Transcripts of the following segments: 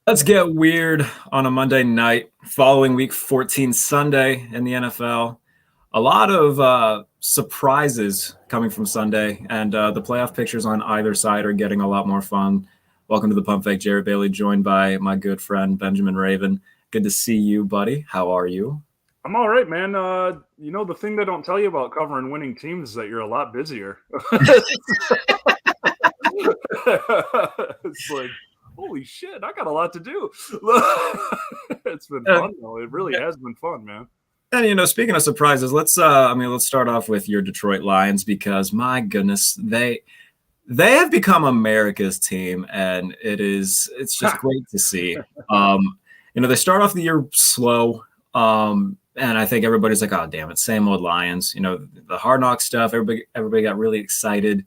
Let's get weird on a Monday night following week 14 Sunday in the NFL. A lot of surprises coming from Sunday, and the playoff pictures on either side are getting a lot more fun. Welcome to the Pump Fake. Jarrett Bailey, joined by my good friend Benjamin Raven. Good to see you, buddy. How are you? I'm all right, man. The thing they don't tell you about covering winning teams is that you're a lot busier. It's like, holy shit, I got a lot to do. It's been Uh, fun though. It really has been fun, man. and speaking of surprises, let's let's start off with your Detroit Lions because my goodness, they have become America's team, and it's just great to see. They start off the year slow, and I think everybody's like, "Oh, damn it, same old Lions." The hard knock stuff. Everybody got really excited,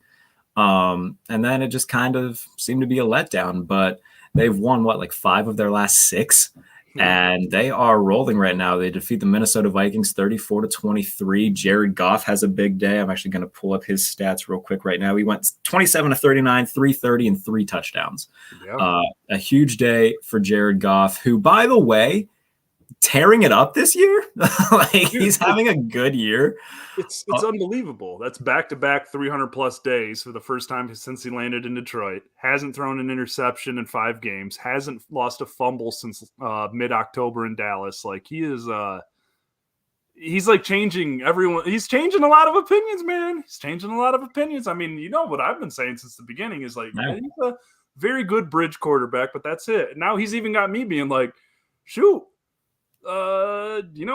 and then it just kind of seemed to be a letdown. But they've won like 5 of their last 6. And they are rolling right now. They defeat the Minnesota Vikings 34-23. Jared Goff has a big day. I'm actually going to pull up his stats real quick right now. He went 27-39, 330, and 3 touchdowns. Yeah. A huge day for Jared Goff, who, by the way, tearing it up this year. He's having a good year. It's unbelievable. That's back-to-back 300-plus days for the first time since he landed in Detroit. Hasn't thrown an interception in 5 games. Hasn't lost a fumble since mid-October in Dallas. He's like changing everyone. He's changing a lot of opinions, man. He's changing a lot of opinions. I mean, what I've been saying since the beginning is like, man, he's a very good bridge quarterback, but that's it. Now he's even got me being like, shoot,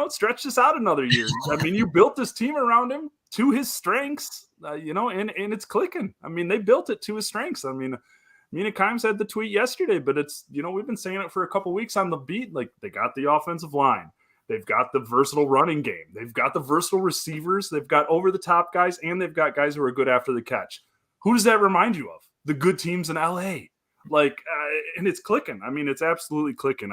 stretch this out another year. I mean, you built this team around him to his strengths, and it's clicking. I mean, they built it to his strengths. I mean, Mina Kimes had the tweet yesterday, but it's, we've been saying it for a couple weeks on the beat. Like, they got the offensive line. They've got the versatile running game. They've got the versatile receivers. They've got over-the-top guys, and they've got guys who are good after the catch. Who does that remind you of? The good teams in LA. And it's clicking. I mean, it's absolutely clicking.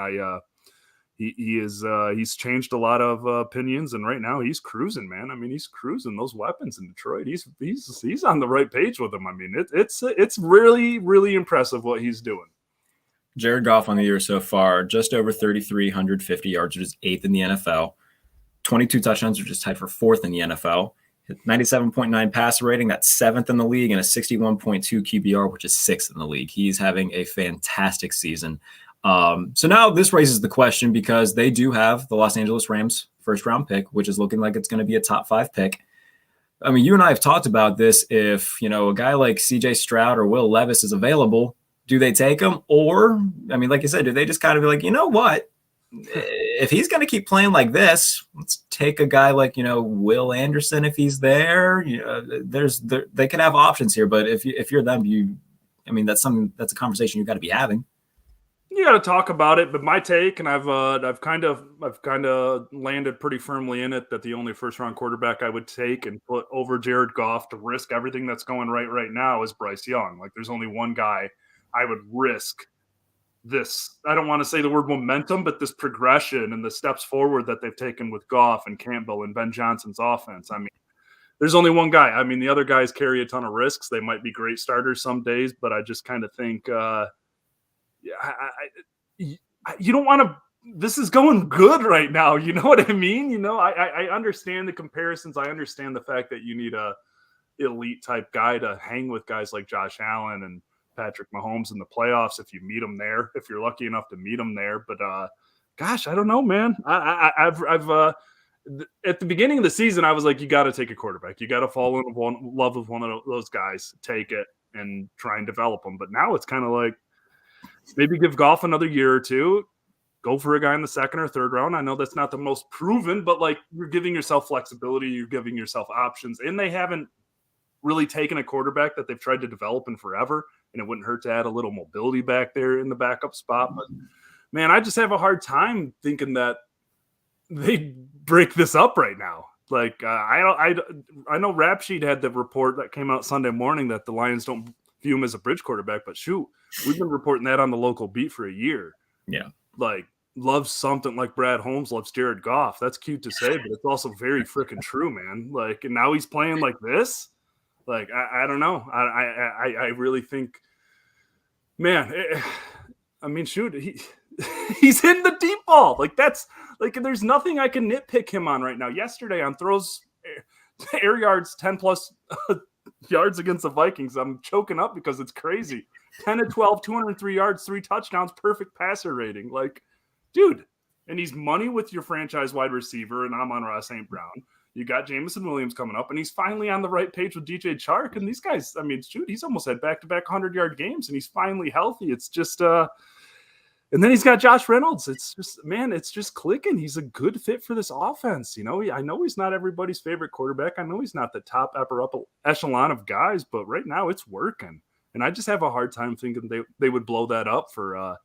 He's changed a lot of opinions, and right now he's cruising, man. I mean, he's cruising those weapons in Detroit. He's on the right page with them. I mean, it's really, really impressive what he's doing. Jared Goff on the year so far, just over 3,350 yards, which is 8th in the NFL. 22 touchdowns, which is tied for 4th in the NFL. 97.9 passer rating, that's 7th in the league, and a 61.2 QBR, which is 6th in the league. He's having a fantastic season. So now this raises the question because they do have the Los Angeles Rams first-round pick, which is looking like it's going to be a top 5 pick. I mean, you and I have talked about this. If, a guy like C.J. Stroud or Will Levis is available, do they take him? Or, I mean, like you said, do they just kind of be like, you know what? If he's going to keep playing like this, let's take a guy like, Will Anderson if he's there. They could have options here. But if you're them, that's a conversation you've got to be having. You got to talk about it, but my take, and I've kind of landed pretty firmly in it, that the only first round quarterback I would take and put over Jared Goff to risk everything that's going right now is Bryce Young. Like, there's only one guy I would risk this. I don't want to say the word momentum, but this progression and the steps forward that they've taken with Goff and Campbell and Ben Johnson's offense. I mean, there's only one guy. I mean, the other guys carry a ton of risks. They might be great starters some days, but I just kind of think, you don't want to. This is going good right now. You know what I mean? I understand the comparisons. I understand the fact that you need a elite type guy to hang with guys like Josh Allen and Patrick Mahomes in the playoffs if you meet them there, if you're lucky enough to meet them there. But gosh, I don't know, man. I've at the beginning of the season, I was like, you got to take a quarterback. You got to fall in love with one of those guys, take it, and try and develop them. But now it's kind of like, maybe give Goff another year or two. Go for a guy in the 2nd or 3rd round. I know that's not the most proven, but like, you're giving yourself flexibility. You're giving yourself options. And they haven't really taken a quarterback that they've tried to develop in forever. And it wouldn't hurt to add a little mobility back there in the backup spot. But man, I just have a hard time thinking that they break this up right now. Like, I know Rap Sheet had the report that came out Sunday morning that the Lions don't view him as a bridge quarterback, but shoot, we've been reporting that on the local beat for a year. Yeah. Like, loves something like Brad Holmes loves Jared Goff. That's cute to say, but it's also very freaking true, man. Like, and now he's playing like this. Like, I don't know. I really think, man, I mean, shoot, he's hitting the deep ball. Like that's like there's nothing I can nitpick him on right now. Yesterday on throws air yards 10 plus yards against the Vikings, I'm choking up because it's crazy. 10 to 12, 203 yards, 3 touchdowns, perfect passer rating. Like, dude, and he's money with your franchise wide receiver and Amon-Ra St. Brown. You got Jameson Williams coming up, and he's finally on the right page with DJ Chark. And these guys, I mean, shoot, he's almost had back-to-back 100-yard games, and he's finally healthy. It's just, and then he's got Josh Reynolds. It's just, man, it's just clicking. He's a good fit for this offense. You know, I know he's not everybody's favorite quarterback. I know he's not the top upper echelon of guys, but right now it's working. And I just have a hard time thinking they would blow that up for,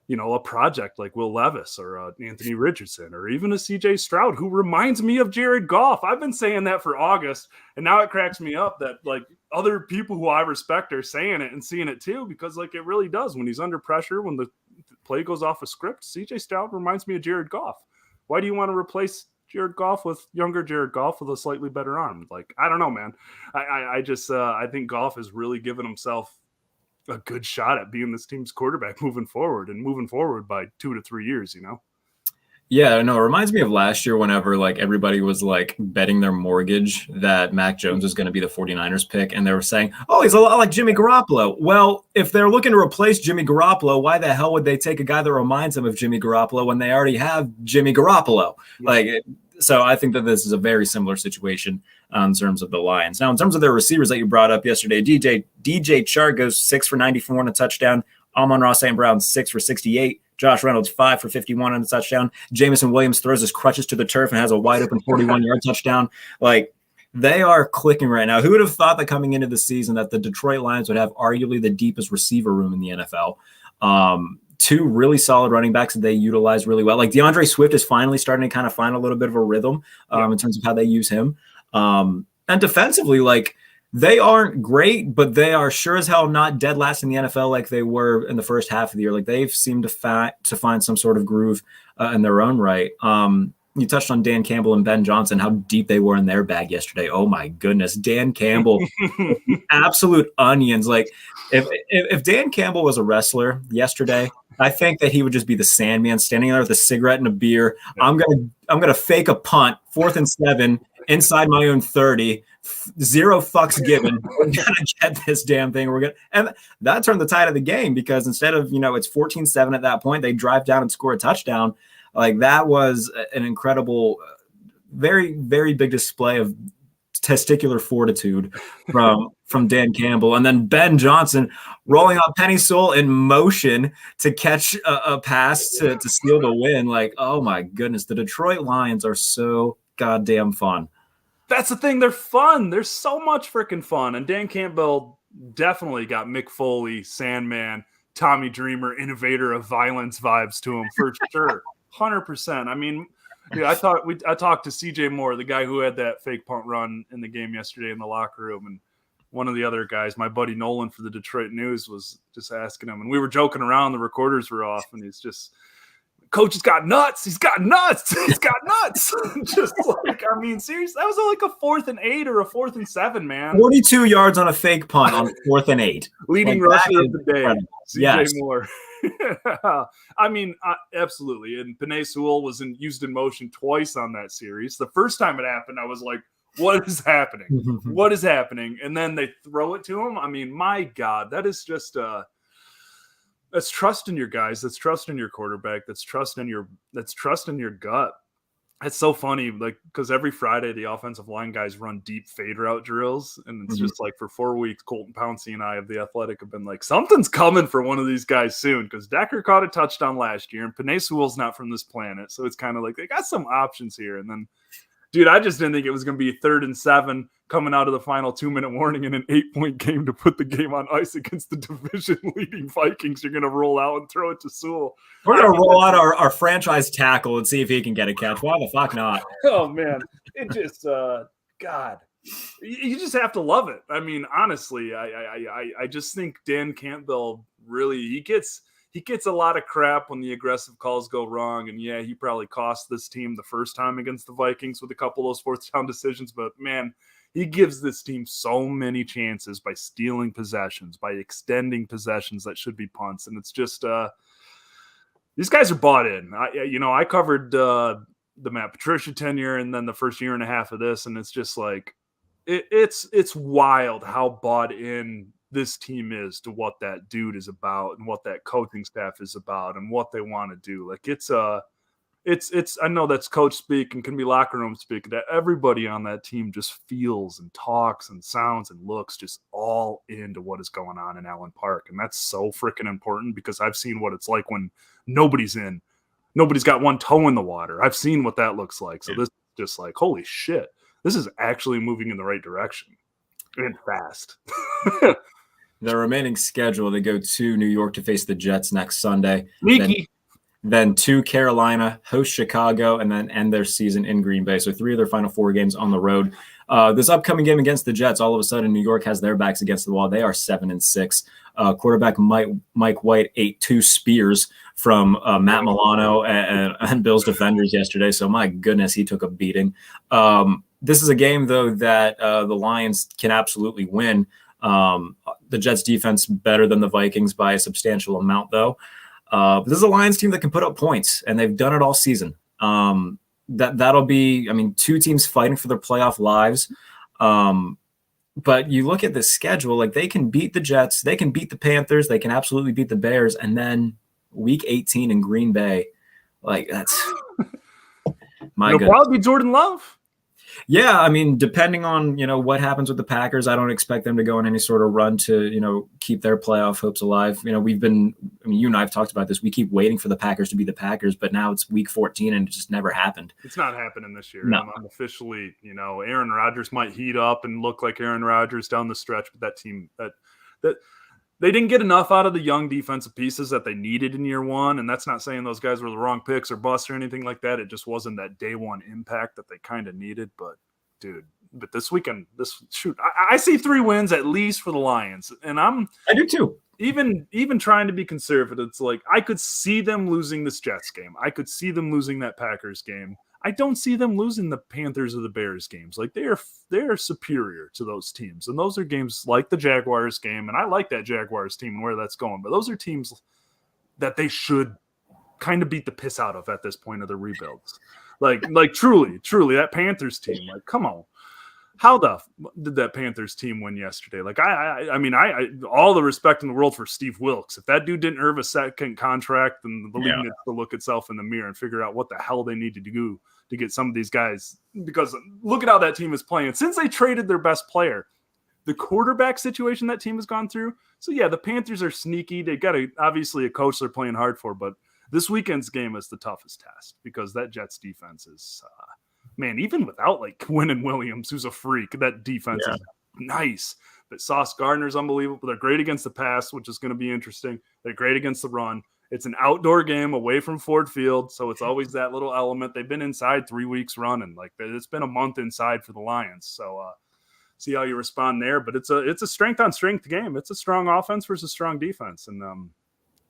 you know, a project like Will Levis or Anthony Richardson or even a CJ Stroud, who reminds me of Jared Goff. I've been saying that for August, and now it cracks me up that like other people who I respect are saying it and seeing it too, because like it really does. When he's under pressure, when the play goes off a script, CJ Stroud reminds me of Jared Goff. Why do you want to replace Jared Goff with younger Jared Goff with a slightly better arm? Like, I don't know, man. I just I think Goff has really given himself a good shot at being this team's quarterback moving forward by 2 to 3 years, you know? Yeah, no, it reminds me of last year whenever like everybody was like betting their mortgage that Mac Jones was going to be the 49ers pick. And they were saying, oh, he's a lot like Jimmy Garoppolo. Well, if they're looking to replace Jimmy Garoppolo, why the hell would they take a guy that reminds them of Jimmy Garoppolo when they already have Jimmy Garoppolo? Yeah. Like, so I think that this is a very similar situation in terms of the Lions. Now, in terms of their receivers that you brought up yesterday, DJ Chark goes 6 for 94 and a touchdown. Amon-Ra St. Brown 6 for 68. Josh Reynolds 5 for 51 and a touchdown. Jameson Williams throws his crutches to the turf and has a wide open 41-yard touchdown. Like, they are clicking right now. Who would have thought that coming into the season that the Detroit Lions would have arguably the deepest receiver room in the NFL? 2 really solid running backs that they utilize really well. Like DeAndre Swift is finally starting to kind of find a little bit of a rhythm in terms of how they use him. And defensively, like, they aren't great, but they are sure as hell not dead last in the NFL like they were in the first half of the year. Like they've seemed to find some sort of groove in their own right. You touched on Dan Campbell and Ben Johnson, how deep they were in their bag yesterday. Oh my goodness. Dan Campbell, absolute onions. Like if Dan Campbell was a wrestler yesterday, I think that he would just be the Sandman standing there with a cigarette and a beer. I'm gonna fake a punt, 4th and 7 inside my own 30. 0 fucks given. We're gonna get this damn thing. And that turned the tide of the game because instead of, you know, it's 14-7 at that point, they drive down and score a touchdown. Like that was an incredible, very, very big display of testicular fortitude from Dan Campbell. And then Ben Johnson rolling out Penny Sewell in motion to catch a pass to steal the win. Like, oh my goodness, the Detroit Lions are so goddamn fun. That's the thing. They're fun. There's so much freaking fun. And Dan Campbell definitely got Mick Foley, Sandman, Tommy Dreamer, innovator of violence vibes to him for sure. 100%. I mean, yeah, I talked to CJ Moore, the guy who had that fake punt run in the game yesterday in the locker room. And one of the other guys, my buddy Nolan for the Detroit News, was just asking him. And we were joking around. The recorders were off. And he's just, Coach has got nuts. He's got nuts. He's got nuts. Just like, I mean, seriously, that was like a 4th and 8 or a 4th and 7, man. 42 yards on a fake punt on 4th and 8. Leading rusher of the day, CJ Moore. I mean, absolutely. And Penei Sewell was used in motion twice on that series. The first time it happened, I was like, what is happening? What is happening? And then they throw it to him. I mean, my God, that is just that's trust in your guys. That's trust in your quarterback. That's trust in your gut. It's so funny, like, because every Friday the offensive line guys run deep fade route drills, and it's just like for 4 weeks, Colton Pouncey and I of the Athletic have been like, something's coming for one of these guys soon, because Decker caught a touchdown last year, and Penei Sewell's not from this planet, so it's kind of like they got some options here. And then, dude, I just didn't think it was going to be 3rd and 7 coming out of the final 2-minute warning in an 8-point game to put the game on ice against the division-leading Vikings. You're going to roll out and throw it to Sewell. We're going to roll out our franchise tackle and see if he can get a catch. Why the fuck not? Oh, man. It just, God. You just have to love it. I mean, honestly, I just think Dan Campbell really, he gets a lot of crap when the aggressive calls go wrong. And yeah, he probably cost this team the first time against the Vikings with a couple of those 4th down decisions. But man, He gives this team so many chances by stealing possessions, by extending possessions that should be punts. And it's just these guys are bought in. I covered the Matt Patricia tenure and then the first year and a half of this, and it's just like it's wild how bought in this team is to what that dude is about and what that coaching staff is about and what they want to do. Like it's I know that's coach speak and can be locker room speak, that everybody on that team just feels and talks and sounds and looks just all into what is going on in Allen Park. And that's so freaking important because I've seen what it's like when nobody's got one toe in the water. I've seen what that looks like. So this is just like, holy shit, this is actually moving in the right direction and fast. The remaining schedule, they go to New York to face the Jets next Sunday. Sneaky. Then to Carolina, host Chicago, and then end their season in Green Bay. So 3 of their final 4 games on the road. This upcoming game against the Jets, all of a sudden New York has their backs against the wall. They are 7-6. Quarterback Mike White ate 2 spears from Matt Milano and Bills defenders yesterday. So my goodness, he took a beating. This is a game, though, that the Lions can absolutely win. The Jets defense better than the Vikings by a substantial amount, though. This is a Lions team that can put up points, and they've done it all season. That'll be, 2 teams fighting for their playoff lives. But you look at the schedule, like they can beat the Jets, they can beat the Panthers, they can absolutely beat the Bears, and then Week 18 in Green Bay, like that's my goodness. It'll probably be Jordan Love. Yeah, depending on, what happens with the Packers, I don't expect them to go on any sort of run to, keep their playoff hopes alive. We've been, you and I have talked about this. We keep waiting for the Packers to be the Packers, but now it's Week 14 and it just never happened. It's not happening this year. No. I'm officially, Aaron Rodgers might heat up and look like Aaron Rodgers down the stretch, but that team, that they didn't get enough out of the young defensive pieces that they needed in year one. And that's not saying those guys were the wrong picks or busts or anything like that. It just wasn't that day one impact that they kind of needed. But dude, this weekend, I see 3 wins at least for the Lions. And I do too. Even trying to be conservative, it's like I could see them losing this Jets game. I could see them losing that Packers game. I don't see them losing the Panthers or the Bears games. Like they're superior to those teams. And those are games like the Jaguars game. And I like that Jaguars team and where that's going. But those are teams that they should kind of beat the piss out of at this point of the rebuilds. Like truly, that Panthers team, like, come on. How did that Panthers team win yesterday? Like, I all the respect in the world for Steve Wilkes. If that dude didn't earn a second contract, then the league needs to look itself in the mirror and figure out what the hell they need to do to get some of these guys. Because look at how that team is playing. Since they traded their best player, the quarterback situation that team has gone through. So, yeah, the Panthers are sneaky. They got obviously a coach they're playing hard for, but this weekend's game is the toughest test because that Jets defense is man, even without like Quinnen Williams, who's a freak, that defense is nice. But Sauce Gardner's unbelievable. They're great against the pass, which is going to be interesting. They're great against the run. It's an outdoor game away from Ford Field, so it's always that little element. They've been inside 3 weeks running. Like it's been a month inside for the Lions. So see how you respond there. But it's a strength on strength game. It's a strong offense versus strong defense, and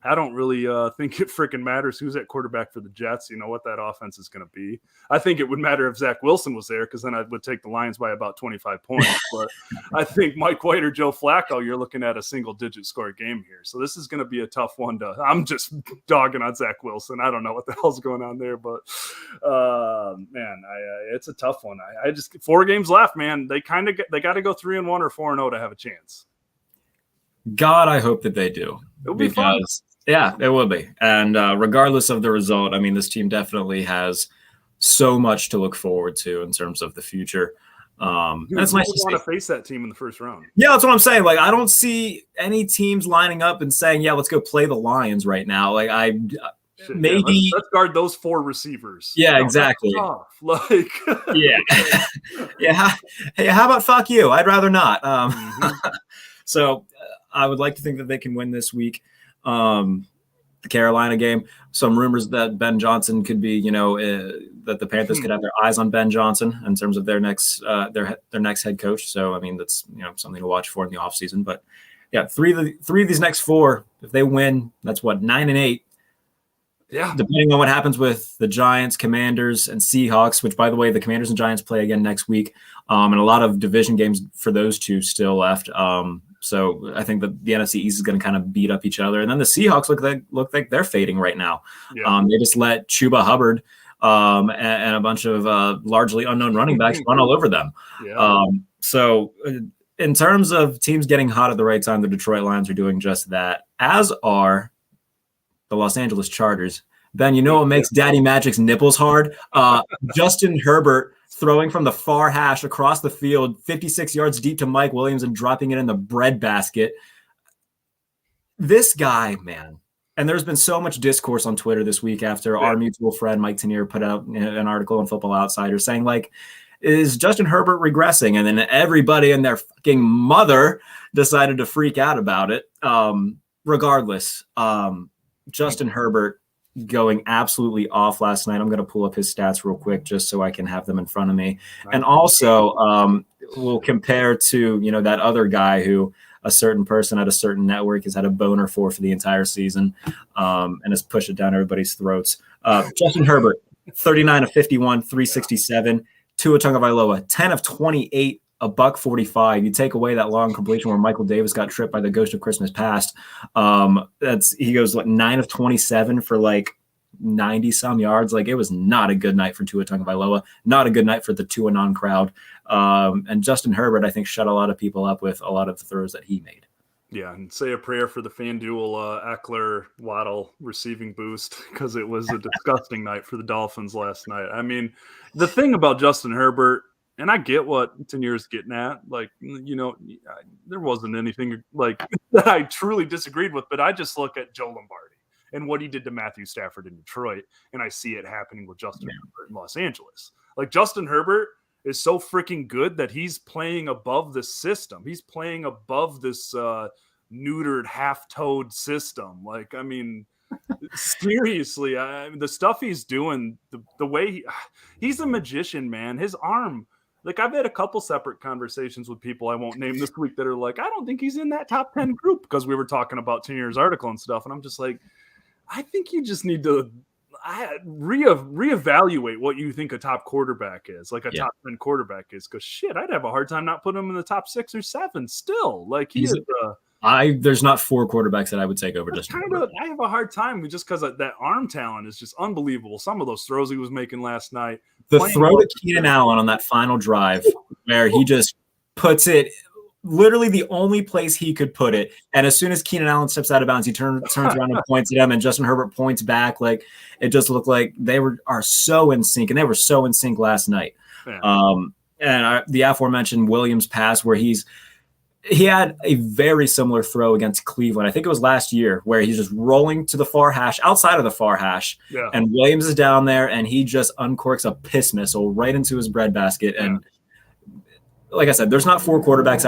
I don't really think it freaking matters who's at quarterback for the Jets. You know what that offense is going to be. I think it would matter if Zach Wilson was there because then I would take the Lions by about 25 points. But I think Mike White or Joe Flacco, you're looking at a single-digit score game here. So this is going to be a tough one to – I'm just dogging on Zach Wilson. I don't know what the hell's going on there. But, man, it's a tough one. I just – 4 games left, man. They got to go 3-1 or 4-0 to have a chance. God, I hope that they do. It'll be fun. Yeah, it will be. And regardless of the result, this team definitely has so much to look forward to in terms of the future. It's nice to want to face that team in the first round. Yeah, that's what I'm saying. Like, I don't see any teams lining up and saying, yeah, let's go play the Lions right now. Like, maybe let's guard those 4 receivers. Yeah, exactly. Like, yeah. Hey, how about fuck you? I'd rather not. So I would like to think that they can win this week. The Carolina game, some rumors that Ben Johnson could be, that the Panthers could have their eyes on Ben Johnson in terms of their next head coach. So, that's, something to watch for in the offseason. But yeah, three of these next 4, if they win, that's what, 9-8. Yeah. Depending on what happens with the Giants, Commanders, and Seahawks, which, by the way, the Commanders and Giants play again next week, and a lot of division games for those two still left. So I think that the NFC East is going to kind of beat up each other. And then the Seahawks look like they're fading right now. Yeah. They just let Chuba Hubbard and a bunch of largely unknown running backs run all over them. Yeah. So in terms of teams getting hot at the right time, the Detroit Lions are doing just that, as are the Los Angeles Chargers. Ben, you know what makes Daddy Magic's nipples hard? Justin Herbert throwing from the far hash across the field, 56 yards deep to Mike Williams and dropping it in the breadbasket. This guy, man. And there's been so much discourse on Twitter this week after our mutual friend Mike Tanier put out an article in Football Outsider saying, like, is Justin Herbert regressing? And then everybody and their fucking mother decided to freak out about it. Regardless, Justin Herbert going absolutely off last night. I'm going to pull up his stats real quick just so I can have them in front of me. And also we'll compare to, that other guy who a certain person at a certain network has had a boner for the entire season and has pushed it down everybody's throats. Justin Herbert, 39 of 51, 367. Tua Tagovailoa, 10 of 28, $145. You take away that long completion where Michael Davis got tripped by the ghost of Christmas past. He goes 9 of 27 for 90 some yards. It was not a good night for Tua Tagovailoa, not a good night for the Tua non crowd. And Justin Herbert, I think, shut a lot of people up with a lot of the throws that he made. Yeah, and say a prayer for the FanDuel Eckler-Waddle receiving boost, because it was a disgusting night for the Dolphins last night. I mean, the thing about Justin Herbert, and I get what Tanier's getting at, there wasn't anything that I truly disagreed with, but I just look at Joe Lombardi and what he did to Matthew Stafford in Detroit, and I see it happening with Justin Herbert in Los Angeles. Justin Herbert is so freaking good that he's playing above the system. He's playing above this neutered, half-toed system. Seriously, the stuff he's doing, the way he's a magician, man. His arm, I've had a couple separate conversations with people I won't name this week that are I don't think he's in that top 10 group, because we were talking about Tanier's article and stuff, and I'm just I think you just need to reevaluate what you think a top quarterback is, top 10 quarterback is, because shit, I'd have a hard time not putting him in the top 6 or 7 still. There's not 4 quarterbacks that I would take over Justin Herbert. I have a hard time just because that arm talent is just unbelievable. Some of those throws he was making last night. The throw to Keenan Allen on that final drive where he just puts it literally the only place he could put it. And as soon as Keenan Allen steps out of bounds, he turns around and points at him, and Justin Herbert points back. It just looked like they are so in sync, and they were so in sync last night. Yeah. The aforementioned Williams pass where he had a very similar throw against Cleveland. I think it was last year, where he's just rolling to the far hash, outside of the far hash, and Williams is down there, and he just uncorks a piss missile right into his breadbasket. And like I said, there's not 5 quarterbacks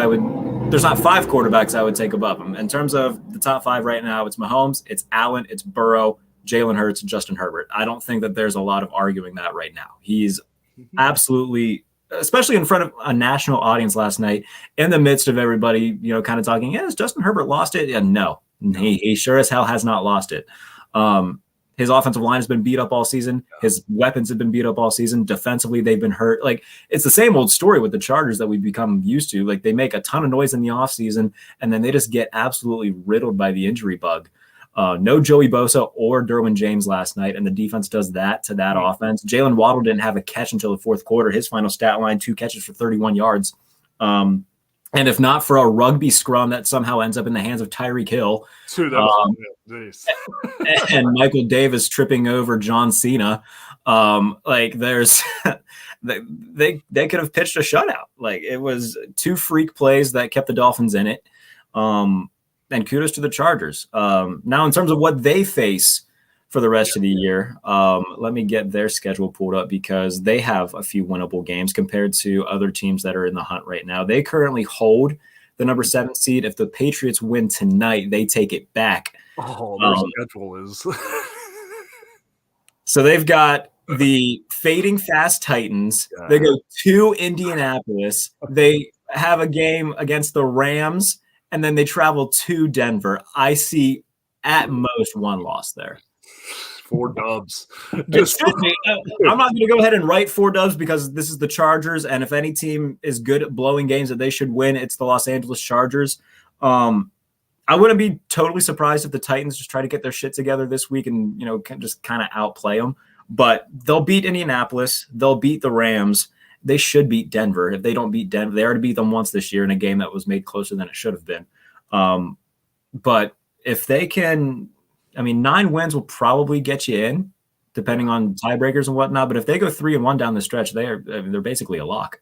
I would take above him. In terms of the top 5 right now, it's Mahomes, it's Allen, it's Burrow, Jalen Hurts, and Justin Herbert. I don't think that there's a lot of arguing that right now. He's absolutely, especially in front of a national audience last night, in the midst of everybody, kind of talking, has Justin Herbert lost it? Yeah, no. He sure as hell has not lost it. His offensive line has been beat up all season. His weapons have been beat up all season. Defensively, they've been hurt. It's the same old story with the Chargers that we've become used to. They make a ton of noise in the offseason, and then they just get absolutely riddled by the injury bug. No Joey Bosa or Derwin James last night, and the defense does that to that offense. Jalen Waddle didn't have a catch until the fourth quarter. His final stat line, 2 catches for 31 yards. And if not for a rugby scrum that somehow ends up in the hands of Tyreek Hill, and Michael Davis tripping over John Cena, there's they could have pitched a shutout. It was 2 freak plays that kept the Dolphins in it. And kudos to the Chargers. Now, in terms of what they face for the rest of the year, let me get their schedule pulled up, because they have a few winnable games compared to other teams that are in the hunt right now. They currently hold the number 7 seed. If the Patriots win tonight, they take it back. Their schedule is. So they've got the fading fast Titans. They go to Indianapolis. They have a game against the Rams, and then they travel to Denver. I see at most 1 loss there. 4 dubs. Just I'm not going to go ahead and write 4 dubs because this is the Chargers, and if any team is good at blowing games that they should win, it's the Los Angeles Chargers. I wouldn't be totally surprised if the Titans just try to get their shit together this week and just kind of outplay them. But they'll beat Indianapolis, they'll beat the Rams. They should beat Denver. If they don't beat Denver, they already beat them once this year in a game that was made closer than it should have been. But if they can, 9 wins will probably get you in, depending on tiebreakers and whatnot. But if they go 3-1 down the stretch, they're basically a lock.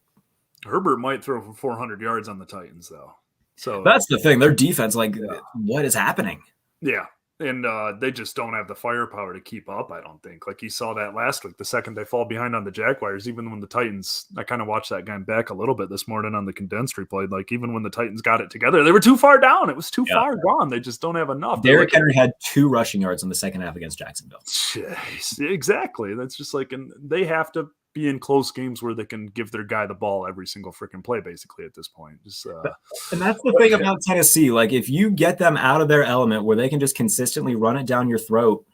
Herbert might throw for 400 yards on the Titans, though. So that's the thing. Their defense, what is happening? Yeah. And they just don't have the firepower to keep up, I don't think. Like you saw that last week, the second they fall behind on the Jaguars, even when the Titans, I kind of watched that game back a little bit this morning on the condensed replay. Like even when the Titans got it together, they were too far down. It was too far gone. They just don't have enough. Derrick Henry had 2 rushing yards in the second half against Jacksonville. Jeez, exactly. That's just and they have to be in close games where they can give their guy the ball every single freaking play, basically, at this point. And that's the thing about Tennessee. If you get them out of their element where they can just consistently run it down your throat,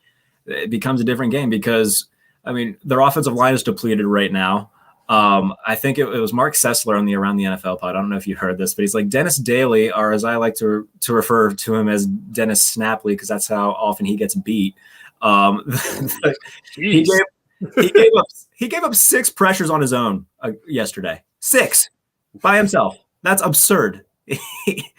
it becomes a different game because, their offensive line is depleted right now. I think it was Mark Sessler on the Around the NFL pod. I don't know if you heard this, but he's like Dennis Daly, or as I like to refer to him as Dennis Snapley, because that's how often he gets beat. He gave up 6 pressures on his own yesterday. 6 by himself. That's absurd. Yeah,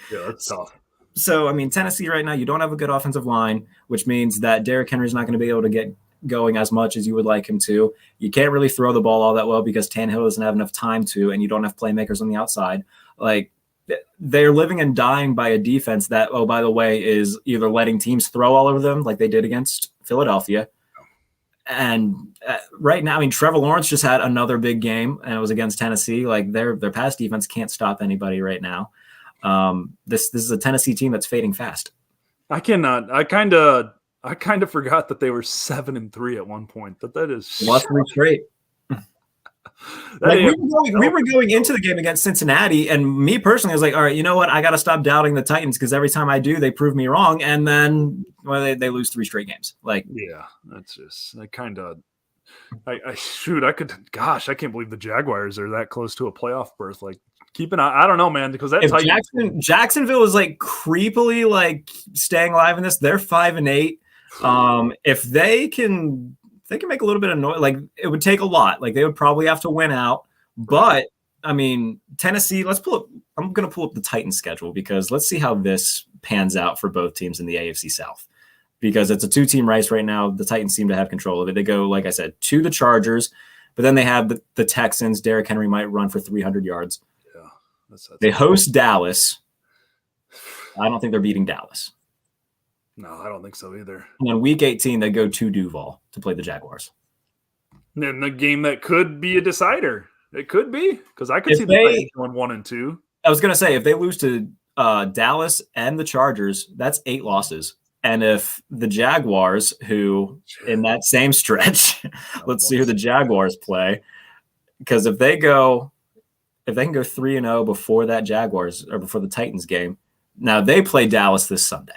that's tough. So, Tennessee right now, you don't have a good offensive line, which means that Derrick Henry's not going to be able to get going as much as you would like him to. You can't really throw the ball all that well because Tannehill doesn't have enough time to, and you don't have playmakers on the outside. They're living and dying by a defense that, oh, by the way, is either letting teams throw all over them like they did against Philadelphia. And right now, Trevor Lawrence just had another big game, and it was against Tennessee. Their pass defense can't stop anybody right now. This is a Tennessee team that's fading fast. I cannot. I kind of forgot that they were 7-3 at one point. That is lost 3 straight. We were going into the game against Cincinnati, and me personally, I was like, all right, you know what? I got to stop doubting the Titans because every time I do, they prove me wrong, and then they lose 3 straight games. Yeah, that's just I can't believe the Jaguars are that close to a playoff berth. Keep an eye. I don't know, man, because that Jacksonville is creepily staying alive in this. They're 5-8. If they can make a little bit of noise. It would take a lot. They would probably have to win out. But Tennessee. Let's pull up. I'm going to pull up the Titans schedule because let's see how this pans out for both teams in the AFC South. Because it's a 2-team race right now. The Titans seem to have control of it. They go, like I said, to the Chargers, but then they have the Texans. Derrick Henry might run for 300 yards. Yeah, they host Dallas. I don't think they're beating Dallas. No, I don't think so either. And then week 18, they go to Duval to play the Jaguars. And the game that could be a decider. It could be, because I could see the Titans going 1-2. I was going to say, if they lose to Dallas and the Chargers, that's 8 losses. And if the Jaguars, who in that same stretch, let's see who the Jaguars play. Because if they can go 3-0 before that Jaguars or before the Titans game, now they play Dallas this Sunday.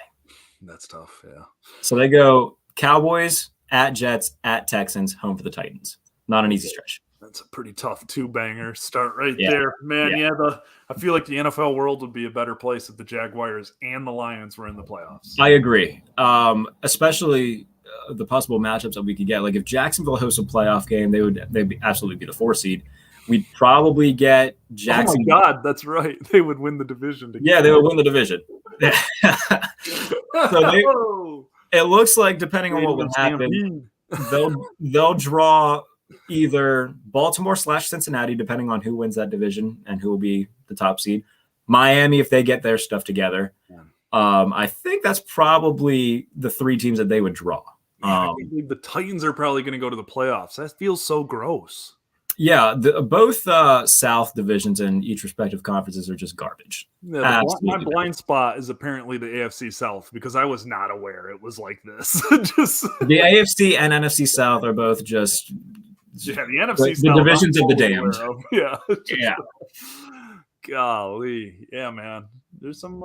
That's tough, yeah. So they go Cowboys, at Jets, at Texans, home for the Titans. Not an easy stretch. That's a pretty tough 2-banger start there. Man, I feel like the NFL world would be a better place if the Jaguars and the Lions were in the playoffs. I agree. Especially the possible matchups that we could get. If Jacksonville hosts a playoff game, they'd absolutely be the 4 seed. We'd probably get Jacksonville. Oh my God, that's right. They would win the division together. Yeah, they would win the division. So it looks like, depending on what would happen, they'll draw either Baltimore/Cincinnati, depending on who wins that division and who will be the top seed. Miami, if they get their stuff together. I think that's probably the 3 teams that they would draw. I think the Titans are probably going to go to the playoffs. That feels so gross. Yeah, both South divisions in each respective conferences are just garbage. Yeah, my blind spot is apparently the AFC South because I was not aware it was like this. The AFC and NFC South are both just the NFC the South, divisions of the damned. Yeah. Golly. Yeah, man. There's some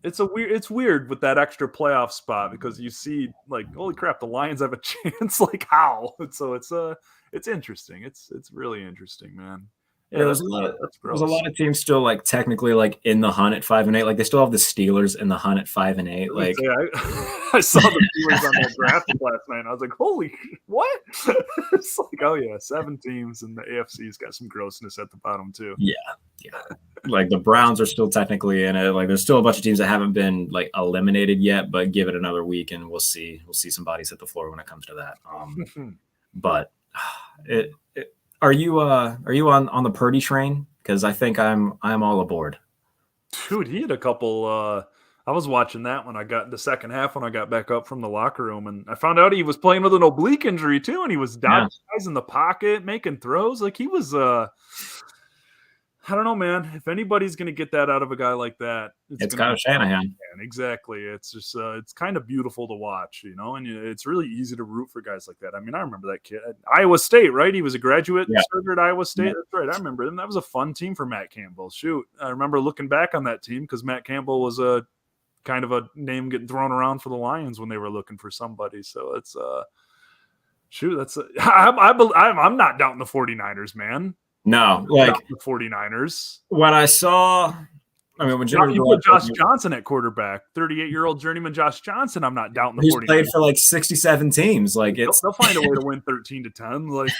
It's weird with that extra playoff spot because you see like, holy crap, the Lions have a chance. Like how? So it's interesting. It's really interesting, man. Yeah, There's that's a lot gross. of teams still like technically like in the hunt at 5-8. Like they still have the Steelers in the hunt at 5-8. Like I saw the Steelers on that draft last night, and I was like, "Holy what?" It's like, oh yeah, 7 teams, and the AFC's got some grossness at the bottom too. yeah. Like the Browns are still technically in it. Like there's still a bunch of teams that haven't been like eliminated yet, but give it another week and we'll see some bodies hit the floor when it comes to that. But are you on the Purdy train? Because I think I'm all aboard. Dude, he had a couple. I was watching that when I got the second half when I got back up from the locker room, and I found out he was playing with an oblique injury too, and he was dodging guys in the pocket, making throws. Like he was. I don't know, man. If anybody's going to get that out of a guy like that, it's Kyle Shanahan. Exactly. It's just it's kind of beautiful to watch, and it's really easy to root for guys like that. I mean, I remember that kid at Iowa State, right? He was a graduate starter at Iowa State. That's right. I remember him. That was a fun team for Matt Campbell. Shoot, I remember looking back on that team because Matt Campbell was a kind of a name getting thrown around for the Lions when they were looking for somebody. So it's shoot. That's I'm not doubting the 49ers, man. No, like the 49ers. When I saw, I mean, when you put Josh Johnson at quarterback, 38-year-old journeyman Josh Johnson, I'm not doubting the 49ers. He's played for like 67 teams. Like they'll find a way to win 13-10. Like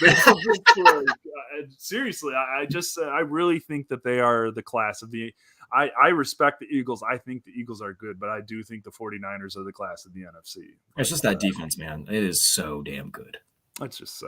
seriously, I really think that they are the class of the. I respect the Eagles. I think the Eagles are good, but I do think the 49ers are the class of the NFC. It's just that defense, man. It is so damn good. It's just.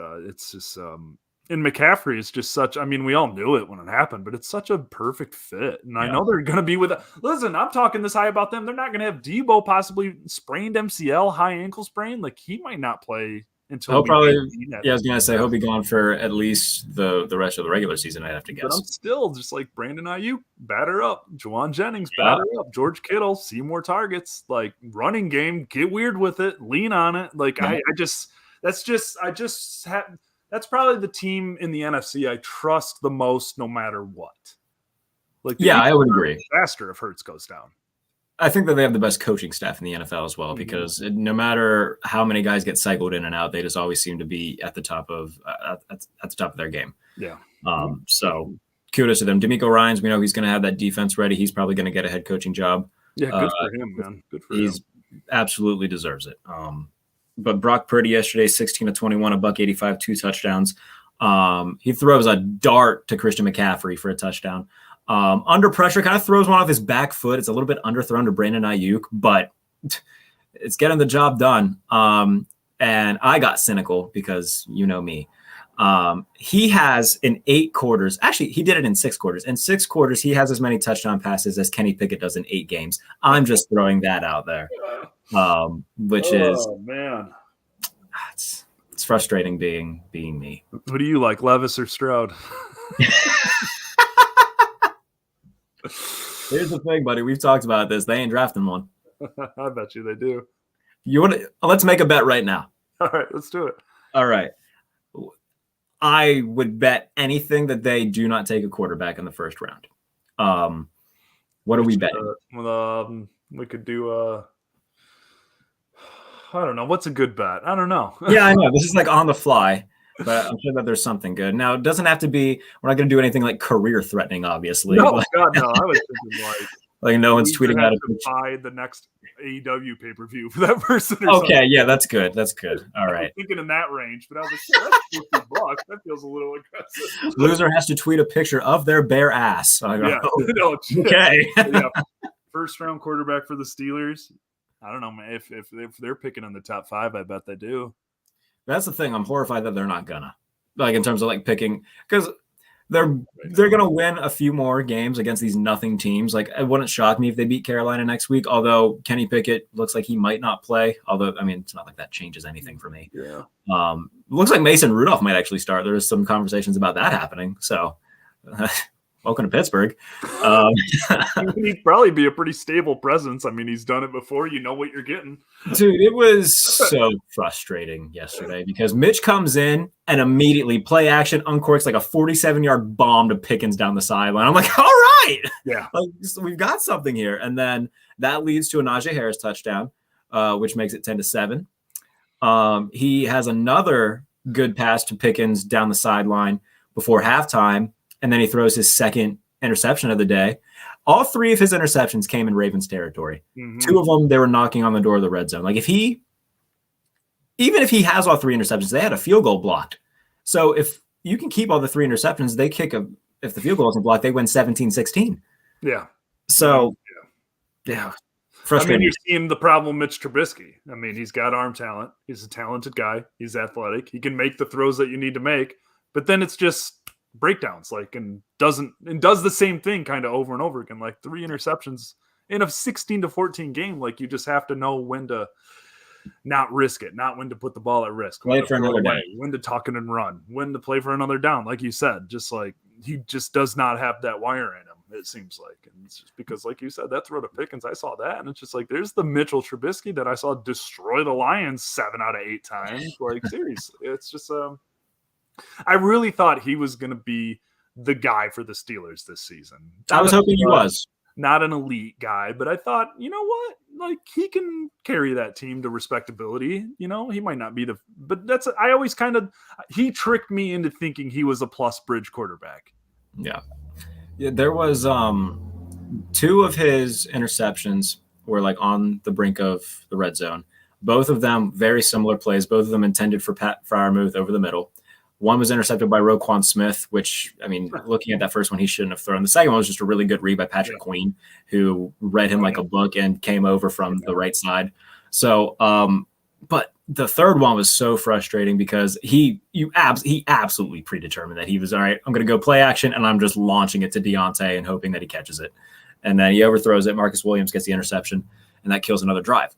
And McCaffrey is just such. I mean, we all knew it when it happened, but it's such a perfect fit. And I know they're going to be with. Listen, I'm talking this high about them. They're not going to have Debo possibly sprained MCL, high ankle sprain. Like he might not play until he'll probably. Yeah, I was going to say he'll be gone for at least the rest of the regular season. I have to guess. But I'm still just like Brandon Ayuk, batter up. Juwan Jennings, batter up. George Kittle, see more targets. Like running game, get weird with it, lean on it. Like that's probably the team in the NFC I trust the most, no matter what. Like, I would agree. Faster if Hurts goes down. I think that they have the best coaching staff in the NFL as well, because no matter how many guys get cycled in and out, they just always seem to be at the top of their game. Yeah. So kudos to them. D'Amico Ryans, we know he's going to have that defense ready. He's probably going to get a head coaching job. Yeah, good for him, man. Good for him. He absolutely deserves it. But Brock Purdy yesterday, 16-21, $185, 2 touchdowns. He throws a dart to Christian McCaffrey for a touchdown. Under pressure, kind of throws one off his back foot. It's a little bit underthrown to Brandon Ayuk, but it's getting the job done. And I got cynical because you know me. He has in 8 quarters. Actually, he did it in 6 quarters. In 6 quarters, he has as many touchdown passes as Kenny Pickett does in 8 games. I'm just throwing that out there. Which is, man, it's frustrating being me. Who do you like, Levis or Stroud? Here's the thing, buddy. We've talked about this. They ain't drafting one. I bet you they do. Let's make a bet right now. All right, let's do it. All right. I would bet anything that they do not take a quarterback in the first round. What are we betting? We could do I don't know. What's a good bet? I don't know. Yeah, I know. This is like on the fly, but I'm sure that there's something good. Now, it doesn't have to be, we're not going to do anything like career threatening, obviously. No, but, God, no. I was thinking like no one's tweeting out to buy the next AEW pay-per-view for that person. Or okay, something. Yeah, that's good. That's good. All right. I was thinking in that range, but I was like, that's $50. That feels a little aggressive. Loser has to tweet a picture of their bare ass. Yeah. Okay. Yeah. First round quarterback for the Steelers. I don't know, man. If they're picking in the top 5, I bet they do. That's the thing. I'm horrified that they're not gonna, like, in terms of like picking, because they're gonna win a few more games against these nothing teams. Like, it wouldn't shock me if they beat Carolina next week. Although Kenny Pickett looks like he might not play. Although, I mean, it's not like that changes anything for me. Yeah. Looks like Mason Rudolph might actually start. There's some conversations about that happening. So welcome to Pittsburgh. He'd probably be a pretty stable presence. I mean, he's done it before. You know what you're getting. Dude, it was so frustrating yesterday because Mitch comes in and immediately play action uncorks like a 47-yard bomb to Pickens down the sideline. I'm like, all right. Yeah. Like, so we've got something here. And then that leads to a Najee Harris touchdown, which makes it 10-7. He has another good pass to Pickens down the sideline before halftime, and then he throws his second interception of the day. All three of his interceptions came in Ravens territory. Mm-hmm. Two of them, they were knocking on the door of the red zone. Like even if he has all three interceptions, they had a field goal blocked. So if you can keep all the three interceptions, they kick if the field goal isn't blocked, they win 17-16. Yeah. So, yeah. Frustrating. I mean, you're seeing the problem Mitch Trubisky. I mean, he's got arm talent. He's a talented guy. He's athletic. He can make the throws that you need to make. But then it's just breakdowns, and does the same thing kind of over and over again, like 3 interceptions in a 16-14 game. Like, you just have to know when to not risk it, not when to put the ball at risk, play for another down, when to tuck it and run, when to play for another down. Like you said, just like he just does not have that wire in him, it seems like. And it's just because, like you said, that throw to Pickens, I saw that, and it's just like there's the Mitchell Trubisky that I saw destroy the Lions 7 out of 8 times. Like, seriously, it's just I really thought he was going to be the guy for the Steelers this season. I was hoping he was. Not an elite guy, but I thought, you know what? Like, he can carry that team to respectability. You know, he might not be but I always he tricked me into thinking he was a plus bridge quarterback. Yeah. There was 2 of his interceptions were like on the brink of the red zone. Both of them very similar plays, both of them intended for Pat Freiermuth over the middle. One was intercepted by Roquan Smith, which, I mean, looking at that first one, he shouldn't have thrown. The second one was just a really good read by Patrick Queen, who read him like a book and came over from the right side. So, but the third one was so frustrating because he absolutely predetermined that he was, all right, I'm going to go play action, and I'm just launching it to Deontay and hoping that he catches it. And then he overthrows it. Marcus Williams gets the interception, and that kills another drive.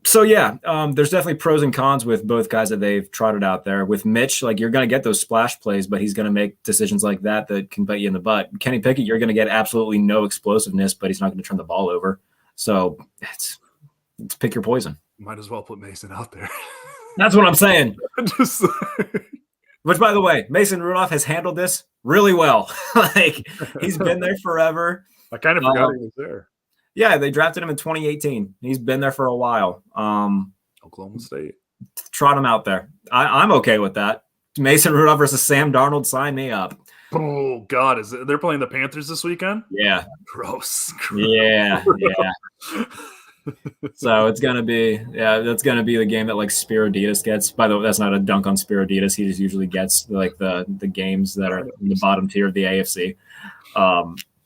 So, yeah, there's definitely pros and cons with both guys that they've trotted out there. With Mitch, like, you're going to get those splash plays, but he's going to make decisions like that can bite you in the butt. Kenny Pickett, you're going to get absolutely no explosiveness, but he's not going to turn the ball over. So it's pick your poison. Might as well put Mason out there. That's what I'm saying. Which, by the way, Mason Rudolph has handled this really well. Like, he's been there forever. I kind of forgot he was there. Yeah, they drafted him in 2018. He's been there for a while. Oklahoma State. Trot him out there. I'm okay with that. Mason Rudolph versus Sam Darnold, sign me up. Oh, God. They're playing the Panthers this weekend? Yeah. Gross. Yeah. So it's going to be, that's going to be the game that, like, Spiroditas gets. By the way, that's not a dunk on Spiroditas. He just usually gets, like, the games that are in the bottom tier of the AFC.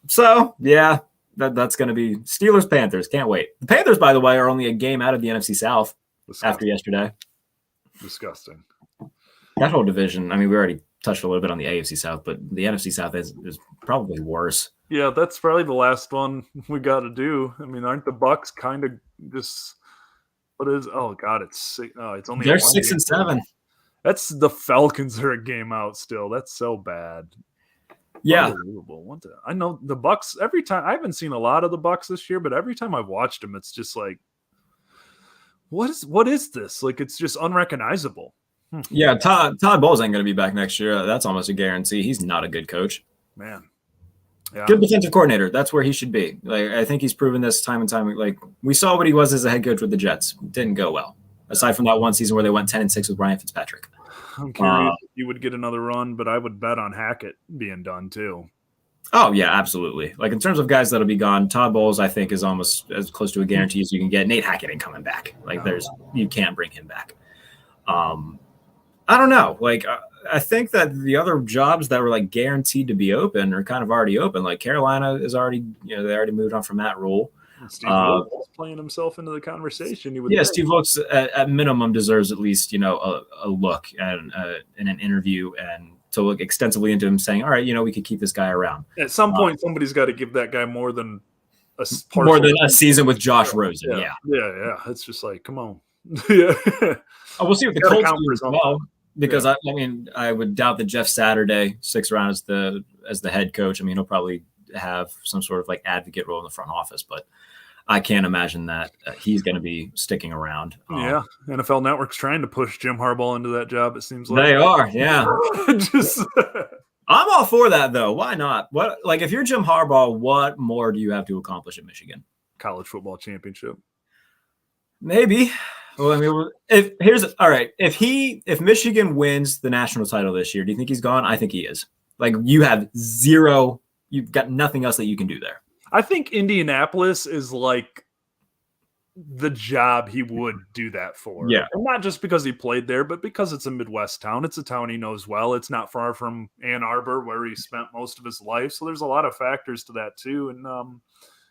So, yeah. That's going to be Steelers-Panthers. Can't wait. The Panthers, by the way, are only a game out of the NFC South after yesterday. Disgusting. That whole division, I mean, we already touched a little bit on the AFC South, but the NFC South is probably worse. Yeah, that's probably the last one we got to do. I mean, aren't the Bucks kind of just – what is – oh, God, it's only – They're 6-7. That's the Falcons are a game out still. That's so bad. Yeah, I know the Bucks. Every time I haven't seen a lot of the Bucks this year, but every time I've watched them, it's just like, what is this? Like, it's just unrecognizable. Yeah, Todd Bowles ain't going to be back next year. That's almost a guarantee. He's not a good coach. Man, yeah. Good defensive coordinator. That's where he should be. Like, I think he's proven this time and time. Like, we saw what he was as a head coach with the Jets. Didn't go well. Aside from that one season where they went 10-6 with Ryan Fitzpatrick. I'm curious if you would get another run, but I would bet on Hackett being done too. Oh, yeah, absolutely. Like, in terms of guys that'll be gone, Todd Bowles, I think, is almost as close to a guarantee as you can get. Nate Hackett ain't coming back. Like, you can't bring him back. I don't know. Like, I think that the other jobs that were, like, guaranteed to be open are kind of already open. Like, Carolina is already, they already moved on from Matt Rule. Steve Wilkes playing himself into the conversation. Steve Wilkes at minimum deserves at least, a look and in an interview and to look extensively into him saying, all right, we could keep this guy around. At some point, somebody's got to give that guy more than a season with Josh Rosen. Yeah. It's just like, come on. Yeah. We'll see what the Colts do as well. because I mean, I would doubt that Jeff Saturday sticks around as the head coach. I mean, he'll probably have some sort of like advocate role in the front office, but I can't imagine that he's going to be sticking around. Yeah, NFL Network's trying to push Jim Harbaugh into that job. It seems like they are. Yeah, just. I'm all for that though. Why not? What like if you're Jim Harbaugh, what more do you have to accomplish at Michigan? College football championship. Maybe. Well, I mean, if Michigan wins the national title this year, do you think he's gone? I think he is. Like you've got nothing else that you can do there. I think Indianapolis is like the job he would do that for. Yeah. And not just because he played there, but because it's a Midwest town. It's a town he knows well. It's not far from Ann Arbor, where he spent most of his life. So there's a lot of factors to that too. And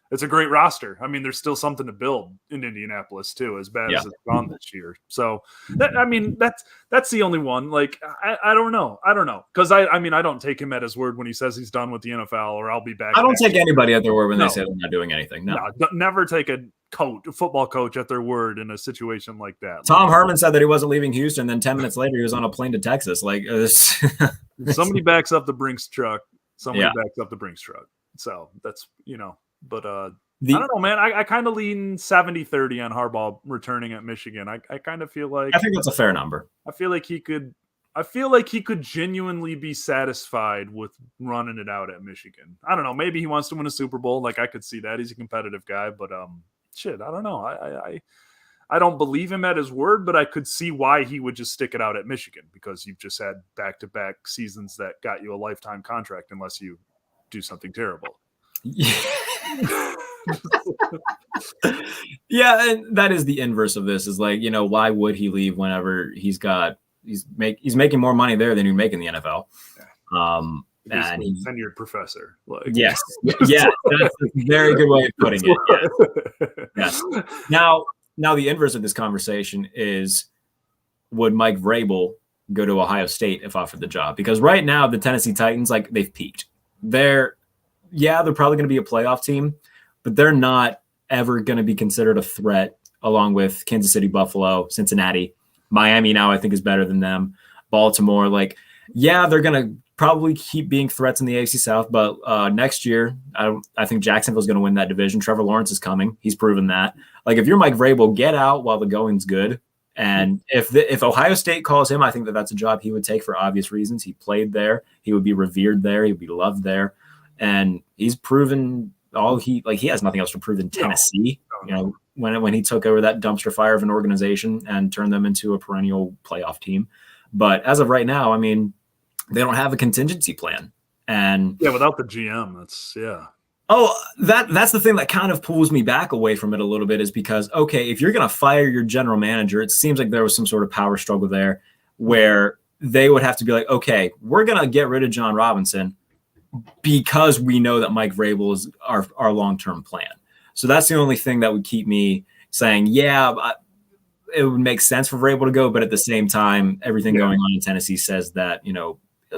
it's a great roster. I mean, there's still something to build in Indianapolis too, as bad as it's gone this year. So that's the only one. Like, I don't know. Because I mean, I don't take him at his word when he says he's done with the NFL or I'll be back. I don't take anybody at their word when they say they're not doing anything. No, never take a football coach at their word in a situation like that. Tom Herman said that he wasn't leaving Houston. Then 10 minutes later, he was on a plane to Texas. Like somebody backs up the Brinks truck. Backs up the Brinks truck. So that's, but I don't know, man. I kind of lean 70-30 on Harbaugh returning at Michigan. I kind of feel like I think that's a fair number. I feel like he could genuinely be satisfied with running it out at Michigan. I don't know. Maybe he wants to win a Super Bowl. Like I could see that. He's a competitive guy, but shit, I don't know. I don't believe him at his word, but I could see why he would just stick it out at Michigan, because you've just had back-to-back seasons that got you a lifetime contract unless you do something terrible. Yeah, and that is the inverse of this. Is like, why would he leave whenever he's making more money there than he'd make in the NFL? And he's a tenured professor. Like. Yes, yeah, that's a very good way of putting it. Yes. Now the inverse of this conversation is, would Mike Vrabel go to Ohio State if offered the job? Because right now the Tennessee Titans, like, they've peaked. They're probably going to be a playoff team, but they're not ever going to be considered a threat along with Kansas City, Buffalo, Cincinnati. Miami now I think is better than them. Baltimore, they're going to probably keep being threats in the AFC South, but next year I think Jacksonville's going to win that division. Trevor Lawrence is coming. He's proven that. Like, if you're Mike Vrabel, get out while the going's good. And if Ohio State calls him, I think that's a job he would take for obvious reasons. He played there. He would be revered there. He would be loved there. And he's proven he has nothing else to prove in Tennessee. When he took over that dumpster fire of an organization and turned them into a perennial playoff team. But as of right now, I mean, they don't have a contingency plan. And without the GM, that's the thing that kind of pulls me back away from it a little bit, is because, okay, if you're going to fire your general manager, it seems like there was some sort of power struggle there where they would have to be like, okay, we're going to get rid of John Robinson because we know that Mike Vrabel is our long-term plan. So that's the only thing that would keep me saying, it would make sense for Vrabel to go. But at the same time, everything going on in Tennessee says that,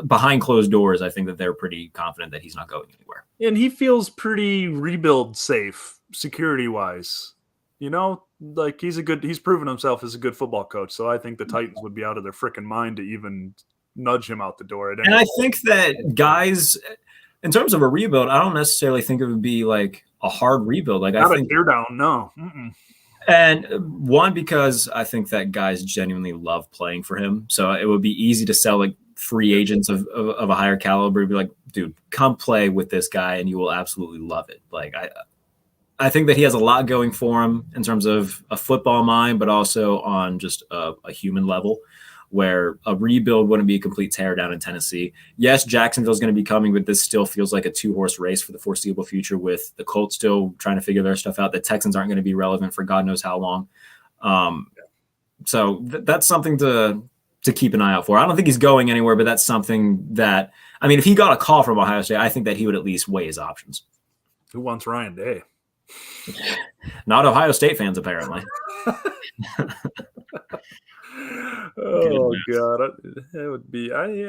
behind closed doors, I think that they're pretty confident that he's not going anywhere. And he feels pretty rebuild safe security-wise. Like he's proven himself as a good football coach. So I think the Titans would be out of their freaking mind to even nudge him out the door. And I think that guys, in terms of a rebuild, I don't necessarily think it would be like a hard rebuild. Like, not I think a tear down, no. Mm-mm. And one, because I think that guys genuinely love playing for him. So it would be easy to sell like free agents of a higher caliber. Be like, dude, come play with this guy and you will absolutely love it. Like, I think that he has a lot going for him in terms of a football mind, but also on just a human level, where a rebuild wouldn't be a complete tear down in Tennessee. Yes, Jacksonville's going to be coming, but this still feels like a two-horse race for the foreseeable future, with the Colts still trying to figure their stuff out. The Texans aren't going to be relevant for God knows how long. So that's something to keep an eye out for. I don't think he's going anywhere, but that's something that, I mean, if he got a call from Ohio State, I think that he would at least weigh his options. Who wants Ryan Day? Not Ohio State fans, apparently. Oh God, I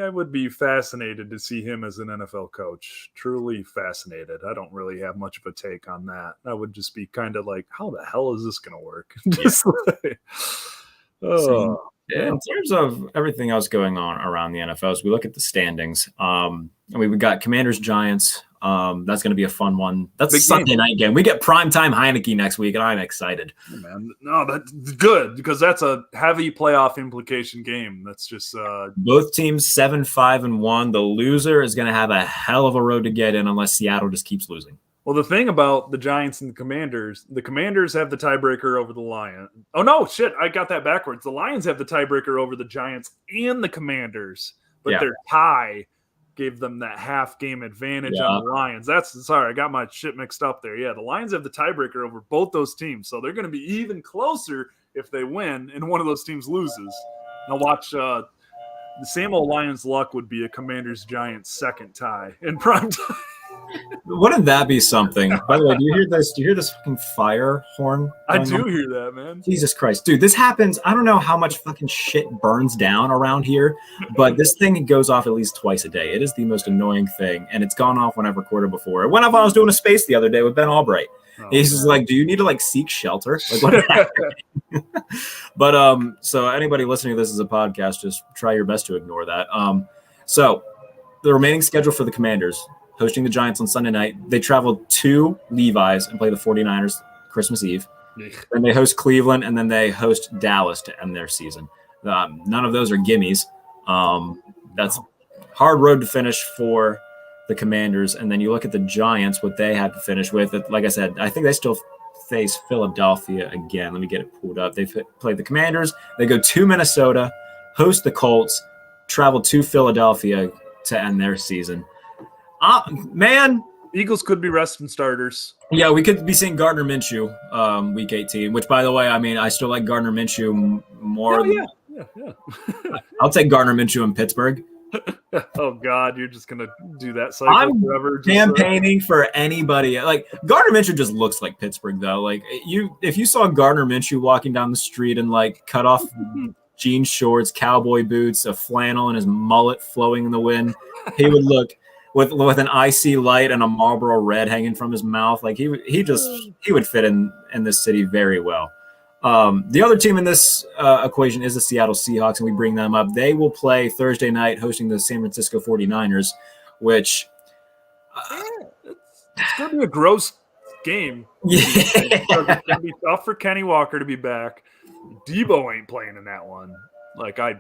would be fascinated to see him as an NFL coach. Truly fascinated. I don't really have much of a take on that. I would just be kind of like, how the hell is this going to work? Just In terms of everything else going on around the NFL, as we look at the standings, we've got Commanders Giants. That's going to be a fun one. That's a Sunday night game. We get primetime Heineke next week, and I'm excited. Oh, man, no, that's good because that's a heavy playoff implication game. That's just both teams 7-5-1. The loser is going to have a hell of a road to get in unless Seattle just keeps losing. Well, the thing about the Giants and the Commanders have the tiebreaker over the Lions. Oh, no, shit. I got that backwards. The Lions have the tiebreaker over the Giants and the Commanders, but their tie gave them that half-game advantage on the Lions. Sorry, I got my shit mixed up there. Yeah, the Lions have the tiebreaker over both those teams, so they're going to be even closer if they win and one of those teams loses. Now watch the same old Lions luck would be a Commanders-Giants second tie in prime time. Wouldn't that be something? By the way, do you hear this? Do you hear this fucking fire horn? I do hear that, man. Jesus Christ, dude, this happens. I don't know how much fucking shit burns down around here, but this thing goes off at least twice a day. It is the most annoying thing, and it's gone off when I've recorded before. When I was doing a space the other day with Ben Albright. He's just like, "Do you need to like seek shelter?" Like, what happened? But so anybody listening to this as a podcast, just try your best to ignore that. So the remaining schedule for the Commanders, hosting the Giants on Sunday night. They travel to Levi's and play the 49ers Christmas Eve. Then they host Cleveland, and then they host Dallas to end their season. None of those are gimmies. That's hard road to finish for the Commanders. And then you look at the Giants, what they have to finish with. Like I said, I think they still face Philadelphia again. Let me get it pulled up. They play the Commanders. They go to Minnesota, host the Colts, travel to Philadelphia to end their season. Man, Eagles could be resting starters. Yeah, we could be seeing Gardner Minshew week 18, which, by the way, I mean, I still like Gardner Minshew more. Yeah. I'll take Gardner Minshew in Pittsburgh. Oh, God, you're just going to do that cycle I'm forever. Campaigning for anybody. Like, Gardner Minshew just looks like Pittsburgh, though. Like, if you saw Gardner Minshew walking down the street in, like, cut off jean shorts, cowboy boots, a flannel, and his mullet flowing in the wind, he would look with an icy light and a Marlboro Red hanging from his mouth. Like he would fit in this city very well. The other team in this equation is the Seattle Seahawks, and we bring them up. They will play Thursday night hosting the San Francisco 49ers, which it's going to be a gross game. It's going to be tough for Kenny Walker to be back. Debo ain't playing in that one. I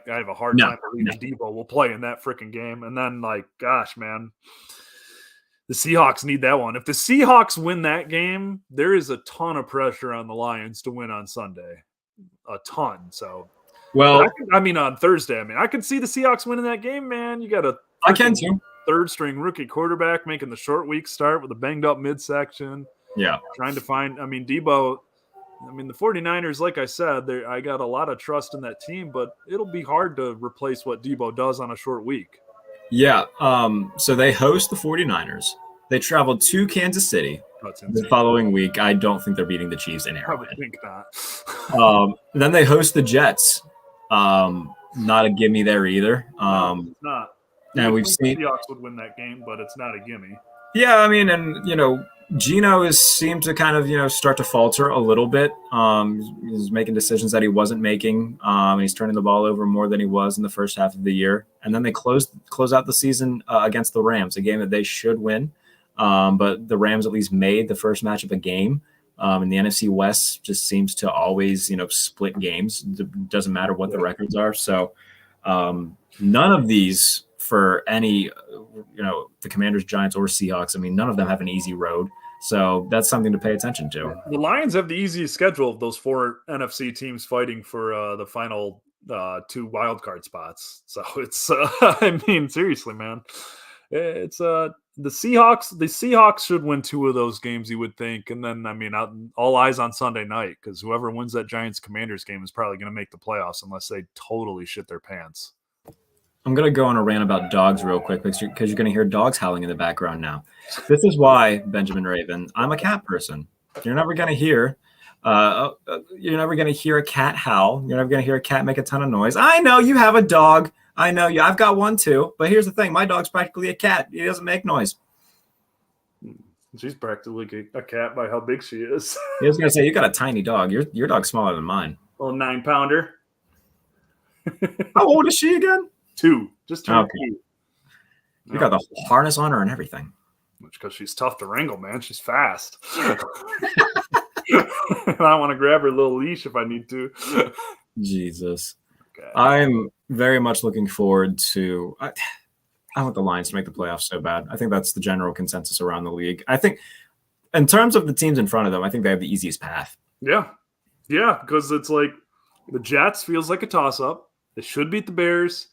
have a hard time believing Debo will play in that freaking game. And then, gosh, man, the Seahawks need that one. If the Seahawks win that game, there is a ton of pressure on the Lions to win on Sunday. A ton. So, well, on Thursday, I could see the Seahawks winning that game, man. You got a third-string rookie quarterback making the short week start with a banged-up midsection. Yeah. Trying to find – Debo – the 49ers, like I said, I got a lot of trust in that team, but it'll be hard to replace what Debo does on a short week. Yeah. So they host the 49ers. They travel to Kansas City the following week. I don't think they're beating the Chiefs in Arrowhead. I think not. Then they host the Jets. Not a gimme there either. No, it's not. And we've seen the Seahawks would win that game, but it's not a gimme. Yeah, Geno seemed to kind of, start to falter a little bit. He's making decisions that he wasn't making. He's turning the ball over more than he was in the first half of the year. And then they close out the season against the Rams, a game that they should win. But the Rams at least made the first matchup a game. And the NFC West just seems to always, split games. It doesn't matter what the records are. So none of these for any, the Commanders, Giants, or Seahawks, none of them have an easy road. So that's something to pay attention to. The Lions have the easiest schedule of those four NFC teams fighting for the final two wildcard spots. So it's, seriously, man, it's the Seahawks. The Seahawks should win two of those games, you would think. And then, all eyes on Sunday night, because whoever wins that Giants Commanders game is probably going to make the playoffs unless they totally shit their pants. I'm going to go on a rant about dogs real quick because you're going to hear dogs howling in the background now. This is why, Benjamin Raven, I'm a cat person. You're never going to hear a cat howl. You're never going to hear a cat make a ton of noise. I know you have a dog. I know you. I've got one too. But here's the thing. My dog's practically a cat. He doesn't make noise. She's practically a cat by how big she is. I was going to say, you got a tiny dog. Your dog's smaller than mine. Little 9-pounder. How old is she again? 2. Just turned Okay. 2. You got the harness on her and everything. Because she's tough to wrangle, man. She's fast. I want to grab her little leash if I need to. Jesus. Okay. I'm very much looking forward to I want the Lions to make the playoffs so bad. I think that's the general consensus around the league. I think in terms of the teams in front of them, I think they have the easiest path. Yeah. Yeah, because it's like the Jets feels like a toss-up. They should beat the Bears,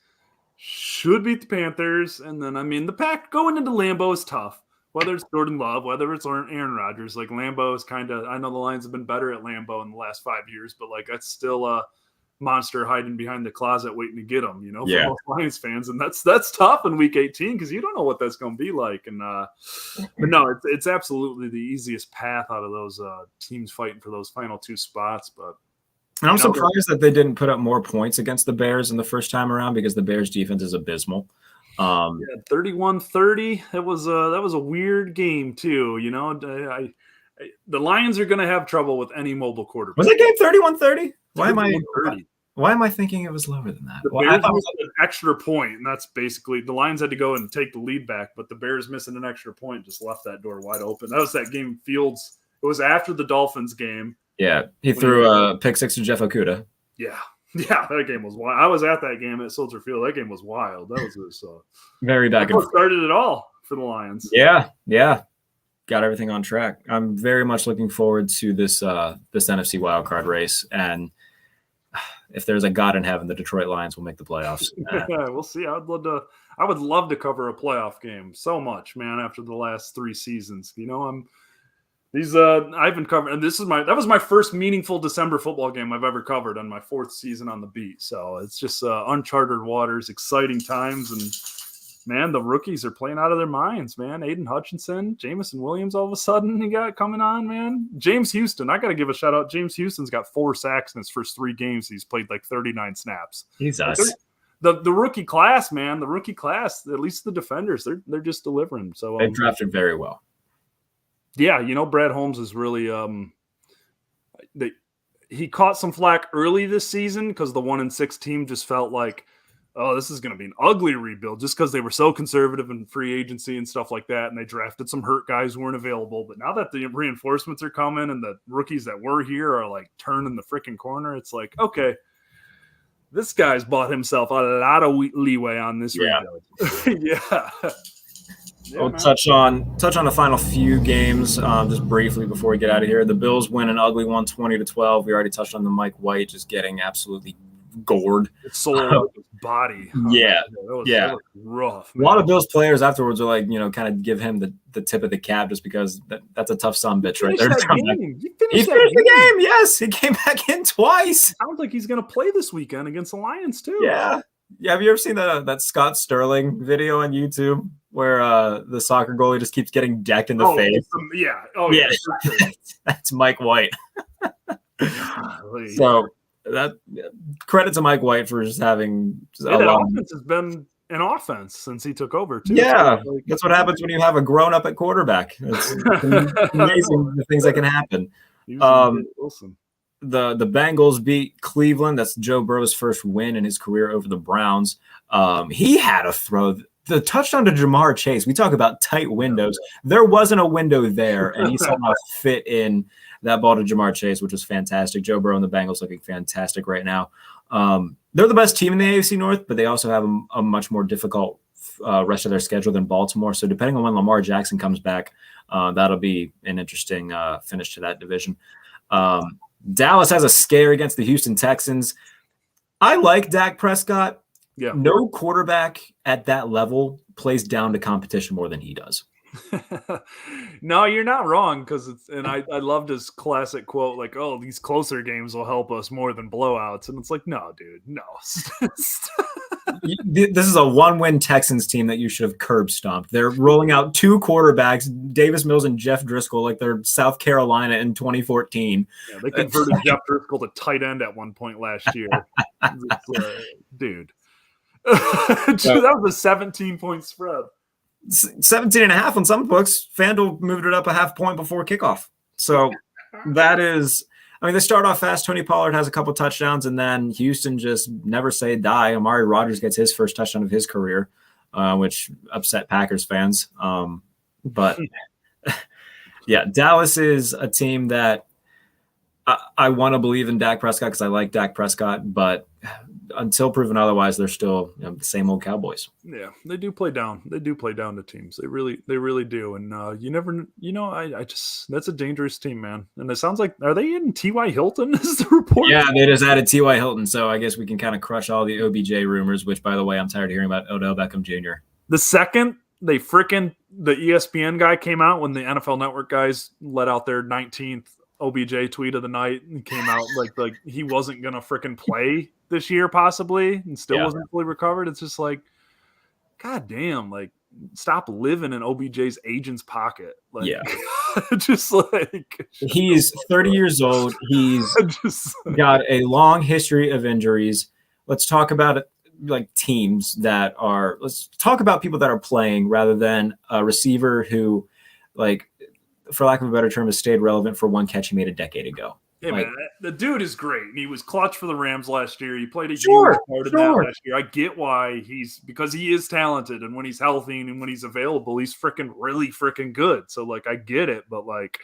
should beat the Panthers, and then, I mean, the Pack going into Lambeau is tough. Whether it's Jordan Love, whether it's Aaron Rodgers, like Lambeau is kind of – I know the Lions have been better at Lambeau in the last 5 years, but, like, that's still a monster hiding behind the closet waiting to get them, for most Lions fans. And that's tough in Week 18 because you don't know what that's going to be like. And but no, it's absolutely the easiest path out of those teams fighting for those final 2 spots. But and I'm surprised that they didn't put up more points against the Bears in the first time around because the Bears defense is abysmal. 31-30. That was a weird game too. The Lions are going to have trouble with any mobile quarterback. Was that game 31-30? Why am I thinking it was lower than that? The Bears missed an extra point, and that's basically the Lions had to go and take the lead back, but the Bears missing an extra point just left that door wide open. That was that game Fields. It was after the Dolphins game. Yeah, he threw a pick 6 to Jeff Okudah. Yeah, that game was wild. I was at that game at Soldier Field. That game was wild. That was very back and forth. Started it all for the Lions. Yeah. Got everything on track. I'm very much looking forward to this NFC wildcard race. And if there's a God in heaven, the Detroit Lions will make the playoffs. Yeah, we'll see. I would love to cover a playoff game so much, man, after the last 3 seasons. I've been covering, and that was my first meaningful December football game I've ever covered on my 4th season on the beat. So it's just uncharted waters, exciting times, and man, the rookies are playing out of their minds, man. Aiden Hutchinson, Jamison Williams, all of a sudden he got coming on, man. James Houston, I got to give a shout out. James Houston's got 4 sacks in his first 3 games. He's played like 39 snaps. Jesus. The rookie class, man, at least the defenders, they're just delivering. So they've drafted very well. Yeah, Brad Holmes is really he caught some flack early this season because the 1-6 team just felt like, oh, this is going to be an ugly rebuild just because they were so conservative in free agency and stuff like that. And they drafted some hurt guys who weren't available. But now that the reinforcements are coming and the rookies that were here are like turning the freaking corner, it's like, okay, this guy's bought himself a lot of leeway on this rebuild. Yeah. We'll touch on the final few games just briefly before we get out of here. The Bills win an ugly one, 20-12. We already touched on the Mike White just getting absolutely gored. It's sold his body. Yeah. That was rough. Man. A lot of Bills players afterwards are like, kind of give him the tip of the cap just because that's a tough son-bitch right there. He finished the game. Yes, he came back in twice. Sounds like he's going to play this weekend against the Lions too. Yeah. Have you ever seen that Scott Sterling video on YouTube where the soccer goalie just keeps getting decked in the face? Yeah. Sure. That's Mike White. So that credit to Mike White for just having that offense has been an offense since he took over too. Yeah, so that's what happens when you have a grown-up at quarterback. It's amazing the things that can happen. Wilson. The Bengals beat Cleveland. That's Joe Burrow's first win in his career over the Browns. He had a throw. The touchdown to Jamar Chase. We talk about tight windows. There wasn't a window there, and he somehow fit in that ball to Jamar Chase, which was fantastic. Joe Burrow and the Bengals looking fantastic right now. They're the best team in the AFC North, but they also have a much more difficult rest of their schedule than Baltimore. So depending on when Lamar Jackson comes back, that'll be an interesting finish to that division. Dallas has a scare against the Houston Texans. I like Dak Prescott. Yeah. No quarterback at that level plays down to competition more than he does. No, you're not wrong I loved his classic quote, like, oh, these closer games will help us more than blowouts. And it's like, no, dude, no. This is a 1-win Texans team that you should have curb stomped. They're rolling out 2 quarterbacks, Davis Mills and Jeff Driscoll, like they're South Carolina in 2014. Yeah, they converted Jeff Driscoll to tight end at one point last year. Dude. That was a 17-point spread. 17.5 on some books. FanDuel moved it up a half point before kickoff. So that is I mean, they start off fast. Tony Pollard has a couple touchdowns, and then Houston just never say die. Amari Rodgers gets his first touchdown of his career, which upset Packers fans. But yeah, Dallas is a team that I want to believe in Dak Prescott because I like Dak Prescott, but until proven otherwise, they're still the same old Cowboys. Yeah, they do play down. They do play down to teams. They really do. And you never, I just that's a dangerous team, man. And it sounds like are they in T.Y. Hilton? Is the report? Yeah, they just added T.Y. Hilton, so I guess we can kind of crush all the OBJ rumors. Which, by the way, I'm tired of hearing about Odell Beckham Jr. The second the ESPN guy came out when the NFL Network guys let out their 19th OBJ tweet of the night and came out like he wasn't gonna freaking play this year possibly and still wasn't fully recovered. It's just like, god damn, like stop living in OBJ's agent's pocket. Like, just like he's 30 years old. He's got a long history of injuries. Let's talk about it. Like teams that are, let's talk about people that are playing rather than a receiver who, like, for lack of a better term, has stayed relevant for one catch he made a decade ago. Yeah, like, man, the dude is great. And he was clutch for the Rams last year. He played a huge part of that last year. I get why because he is talented, and when he's healthy and when he's available, he's really freaking good. So, like, I get it, but like,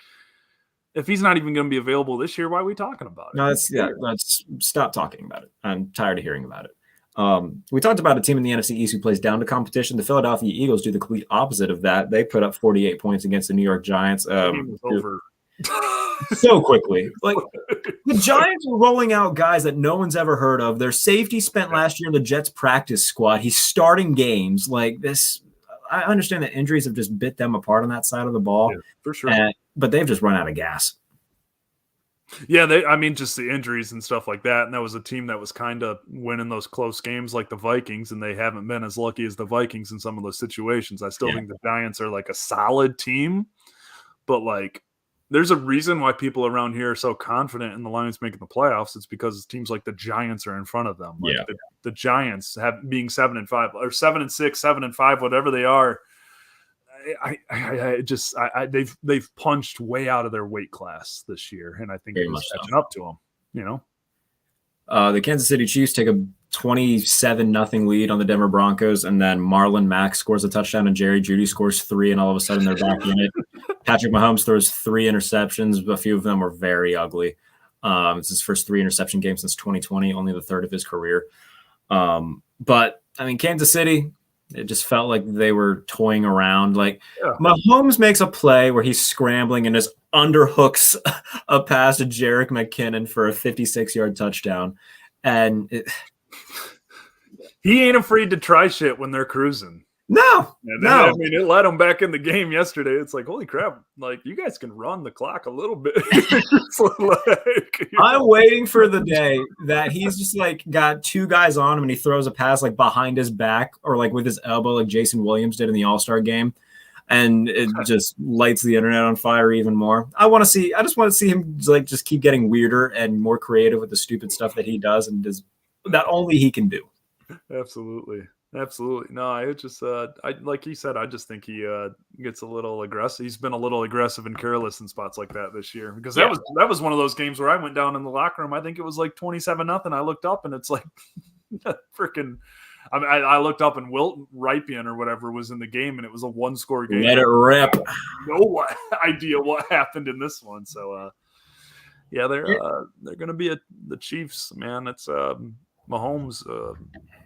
if he's not even going to be available this year, why are we talking about it? No, let's stop talking about it. I'm tired of hearing about it. We talked about a team in the NFC East who plays down to competition. The Philadelphia Eagles do the complete opposite of that. They put up 48 points against the New York Giants. Over so quickly. Like the Giants are rolling out guys that no one's ever heard of. Their safety spent last year in the Jets practice squad. He's starting games like this. I understand that injuries have just bit them apart on that side of the ball. Yeah, for sure. But they've just run out of gas. Yeah, just the injuries and stuff like that. And that was a team that was kind of winning those close games like the Vikings, and they haven't been as lucky as the Vikings in some of those situations. I still think the Giants are like a solid team, but like there's a reason why people around here are so confident in the Lions making the playoffs. It's because teams like the Giants are in front of them. Like the Giants being 7-5 or 7-6, 7-5, whatever they are. They've punched way out of their weight class this year, and I think it's catching up to them. You know, the Kansas City Chiefs take a 27-0 lead on the Denver Broncos, and then Marlon Mack scores a touchdown, and Jerry Jeudy scores 3, and all of a sudden they're back in it. Patrick Mahomes throws 3 interceptions. A few of them were very ugly. It's his first 3 interception game since 2020, only the third of his career. But I mean, Kansas City. It just felt like they were toying around. Like Mahomes makes a play where he's scrambling and just underhooks a pass to Jerick McKinnon for a 56-yard touchdown. And he ain't afraid to try shit when they're cruising. No. I mean, it let him back in the game yesterday. It's like, holy crap. Like, you guys can run the clock a little bit. I'm waiting for the day that he's just like got 2 guys on him and he throws a pass like behind his back or like with his elbow like Jason Williams did in the All-Star game. And it just lights the internet on fire even more. I just want to see him like just keep getting weirder and more creative with the stupid stuff that he does and does that only he can do. Absolutely. No, it just like he said, I just think he gets a little aggressive. He's been a little aggressive and careless in spots like that this year because that was one of those games where I went down in the locker room. I think it was like 27-0. I looked up and it's like freaking. I looked up and Wilt Ripien or whatever was in the game and it was a 1-score game. Let it rip. No idea what happened in this one. So they're going to be the Chiefs, man. It's Mahomes,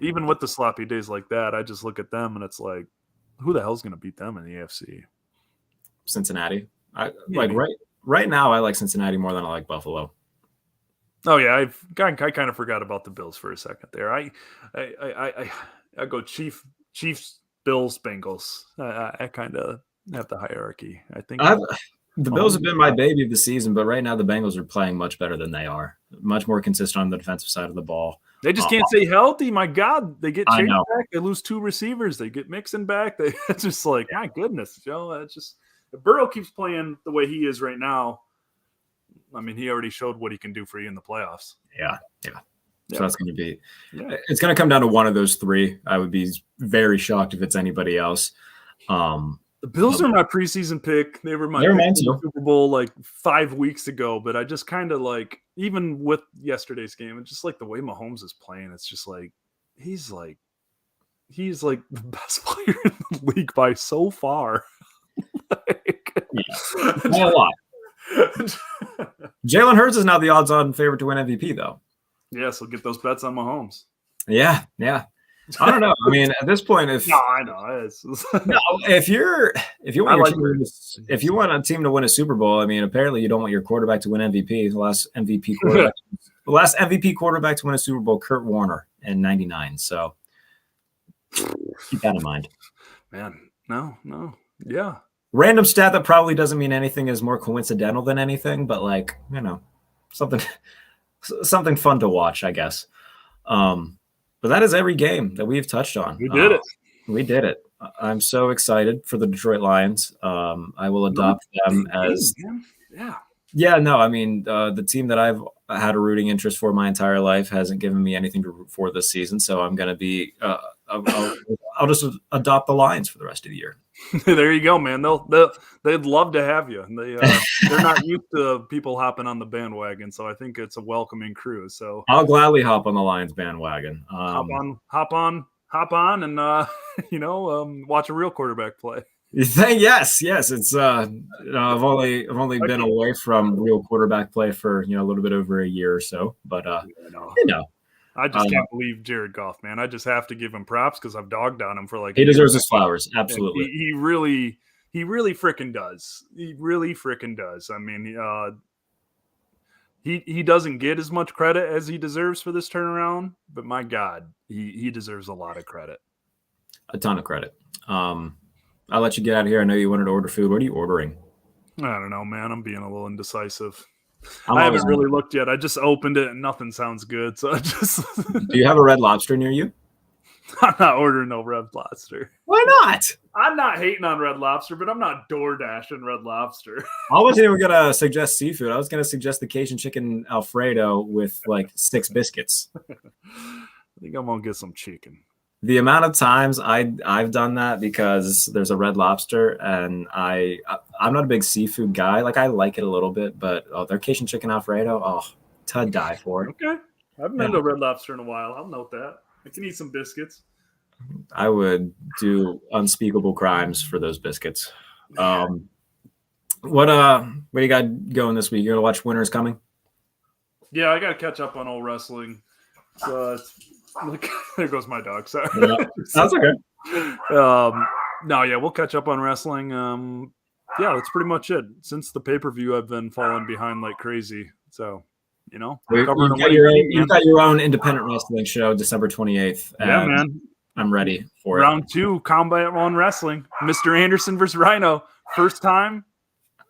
even with the sloppy days like that, I just look at them and it's like, who the hell's going to beat them in the AFC? Cincinnati. Right now, I like Cincinnati more than I like Buffalo. Oh yeah, I kind of forgot about the Bills for a second there. I go Chiefs, Bills, Bengals. I kind of have the hierarchy. I think the Bills have been my baby of the season, but right now the Bengals are playing much better than they are. Much more consistent on the defensive side of the ball. They just can't stay healthy. My God, they get Chase back. They lose 2 receivers. They get Mixon back. It's just like, my goodness, Joe. It's just if Burrow keeps playing the way he is right now. I mean, he already showed what he can do for you in the playoffs. Yeah. So that's going to be. It's going to come down to one of those 3. I would be very shocked if it's anybody else. The Bills are my preseason pick. They were my pick in the Super Bowl like 5 weeks ago, but I just kind of like, even with yesterday's game, it's just like the way Mahomes is playing. It's just like he's like the best player in the league by so far. Yeah, a lot. Jalen Hurts is now the odds-on favorite to win MVP, though. Yeah, so get those bets on Mahomes. Yeah. I don't know. I mean, at this point, if I know if you want a team to win a Super Bowl, I mean, apparently you don't want your quarterback to win MVP. The last MVP quarterback to win a Super Bowl, Kurt Warner in '99. So keep that in mind. Man, no, yeah. Random stat that probably doesn't mean anything is more coincidental than anything, but something fun to watch, I guess. But that is every game that we've touched on. We did it. We did it. I'm so excited for the Detroit Lions. I will adopt them as the team that I've had a rooting interest for my entire life hasn't given me anything to root for this season. So I'm going to be I'll just adopt the Lions for the rest of the year. There you go, man. They'd love to have you. They're not used to people hopping on the bandwagon, so I think it's a welcoming crew. So I'll gladly hop on the Lions bandwagon. Hop on, and watch a real quarterback play. Yes. It's I've only been away from real quarterback play for a little bit over a year or so, but I just can't believe Jared Goff, man. I just have to give him props because I've dogged on him for like. He deserves his flowers, absolutely. He really freaking does. He really freaking does. I mean, he doesn't get as much credit as he deserves for this turnaround, but my God, he deserves a lot of credit. A ton of credit. I'll let you get out of here. I know you wanted to order food. What are you ordering? I don't know, man. I'm being a little indecisive. I haven't really looked yet. I just opened it and nothing sounds good. So I just. Do you have a Red Lobster near you? I'm not ordering no Red Lobster. Why not? I'm not hating on Red Lobster, but I'm not door dashing Red Lobster. I wasn't even going to suggest seafood. I was going to suggest the Cajun chicken Alfredo with like 6 biscuits. I think I'm going to get some chicken. The amount of times I've done that because there's a Red Lobster and I'm not a big seafood guy. Like I like it a little bit, but their Cajun chicken Alfredo, to die for. Okay. I haven't been to Red Lobster in a while. I'll note that. I can eat some biscuits. I would do unspeakable crimes for those biscuits. What do you got going this week? You're gonna watch Winter is Coming? Yeah, I gotta catch up on old wrestling. So there goes my dog. Sorry. Yeah, that's okay. We'll catch up on wrestling. That's pretty much it. Since the pay-per-view, I've been falling behind like crazy. So, you've got your own independent wrestling show, December 28th. Yeah, man. I'm ready for Round 2, Combat 1 Wrestling. Mr. Anderson versus Rhino. First time,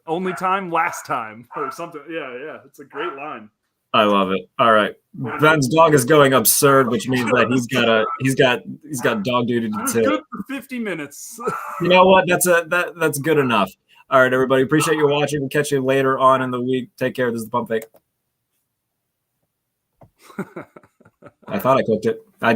only time, last time, or something. Yeah. It's a great line. I love it. All right, Ben's dog is going absurd, which means that he's got dog duty to. Good for 50 minutes. You know what? That's good enough. All right, everybody. Appreciate you watching. We'll catch you later on in the week. Take care. This is the Pump Fake. I thought I cooked it.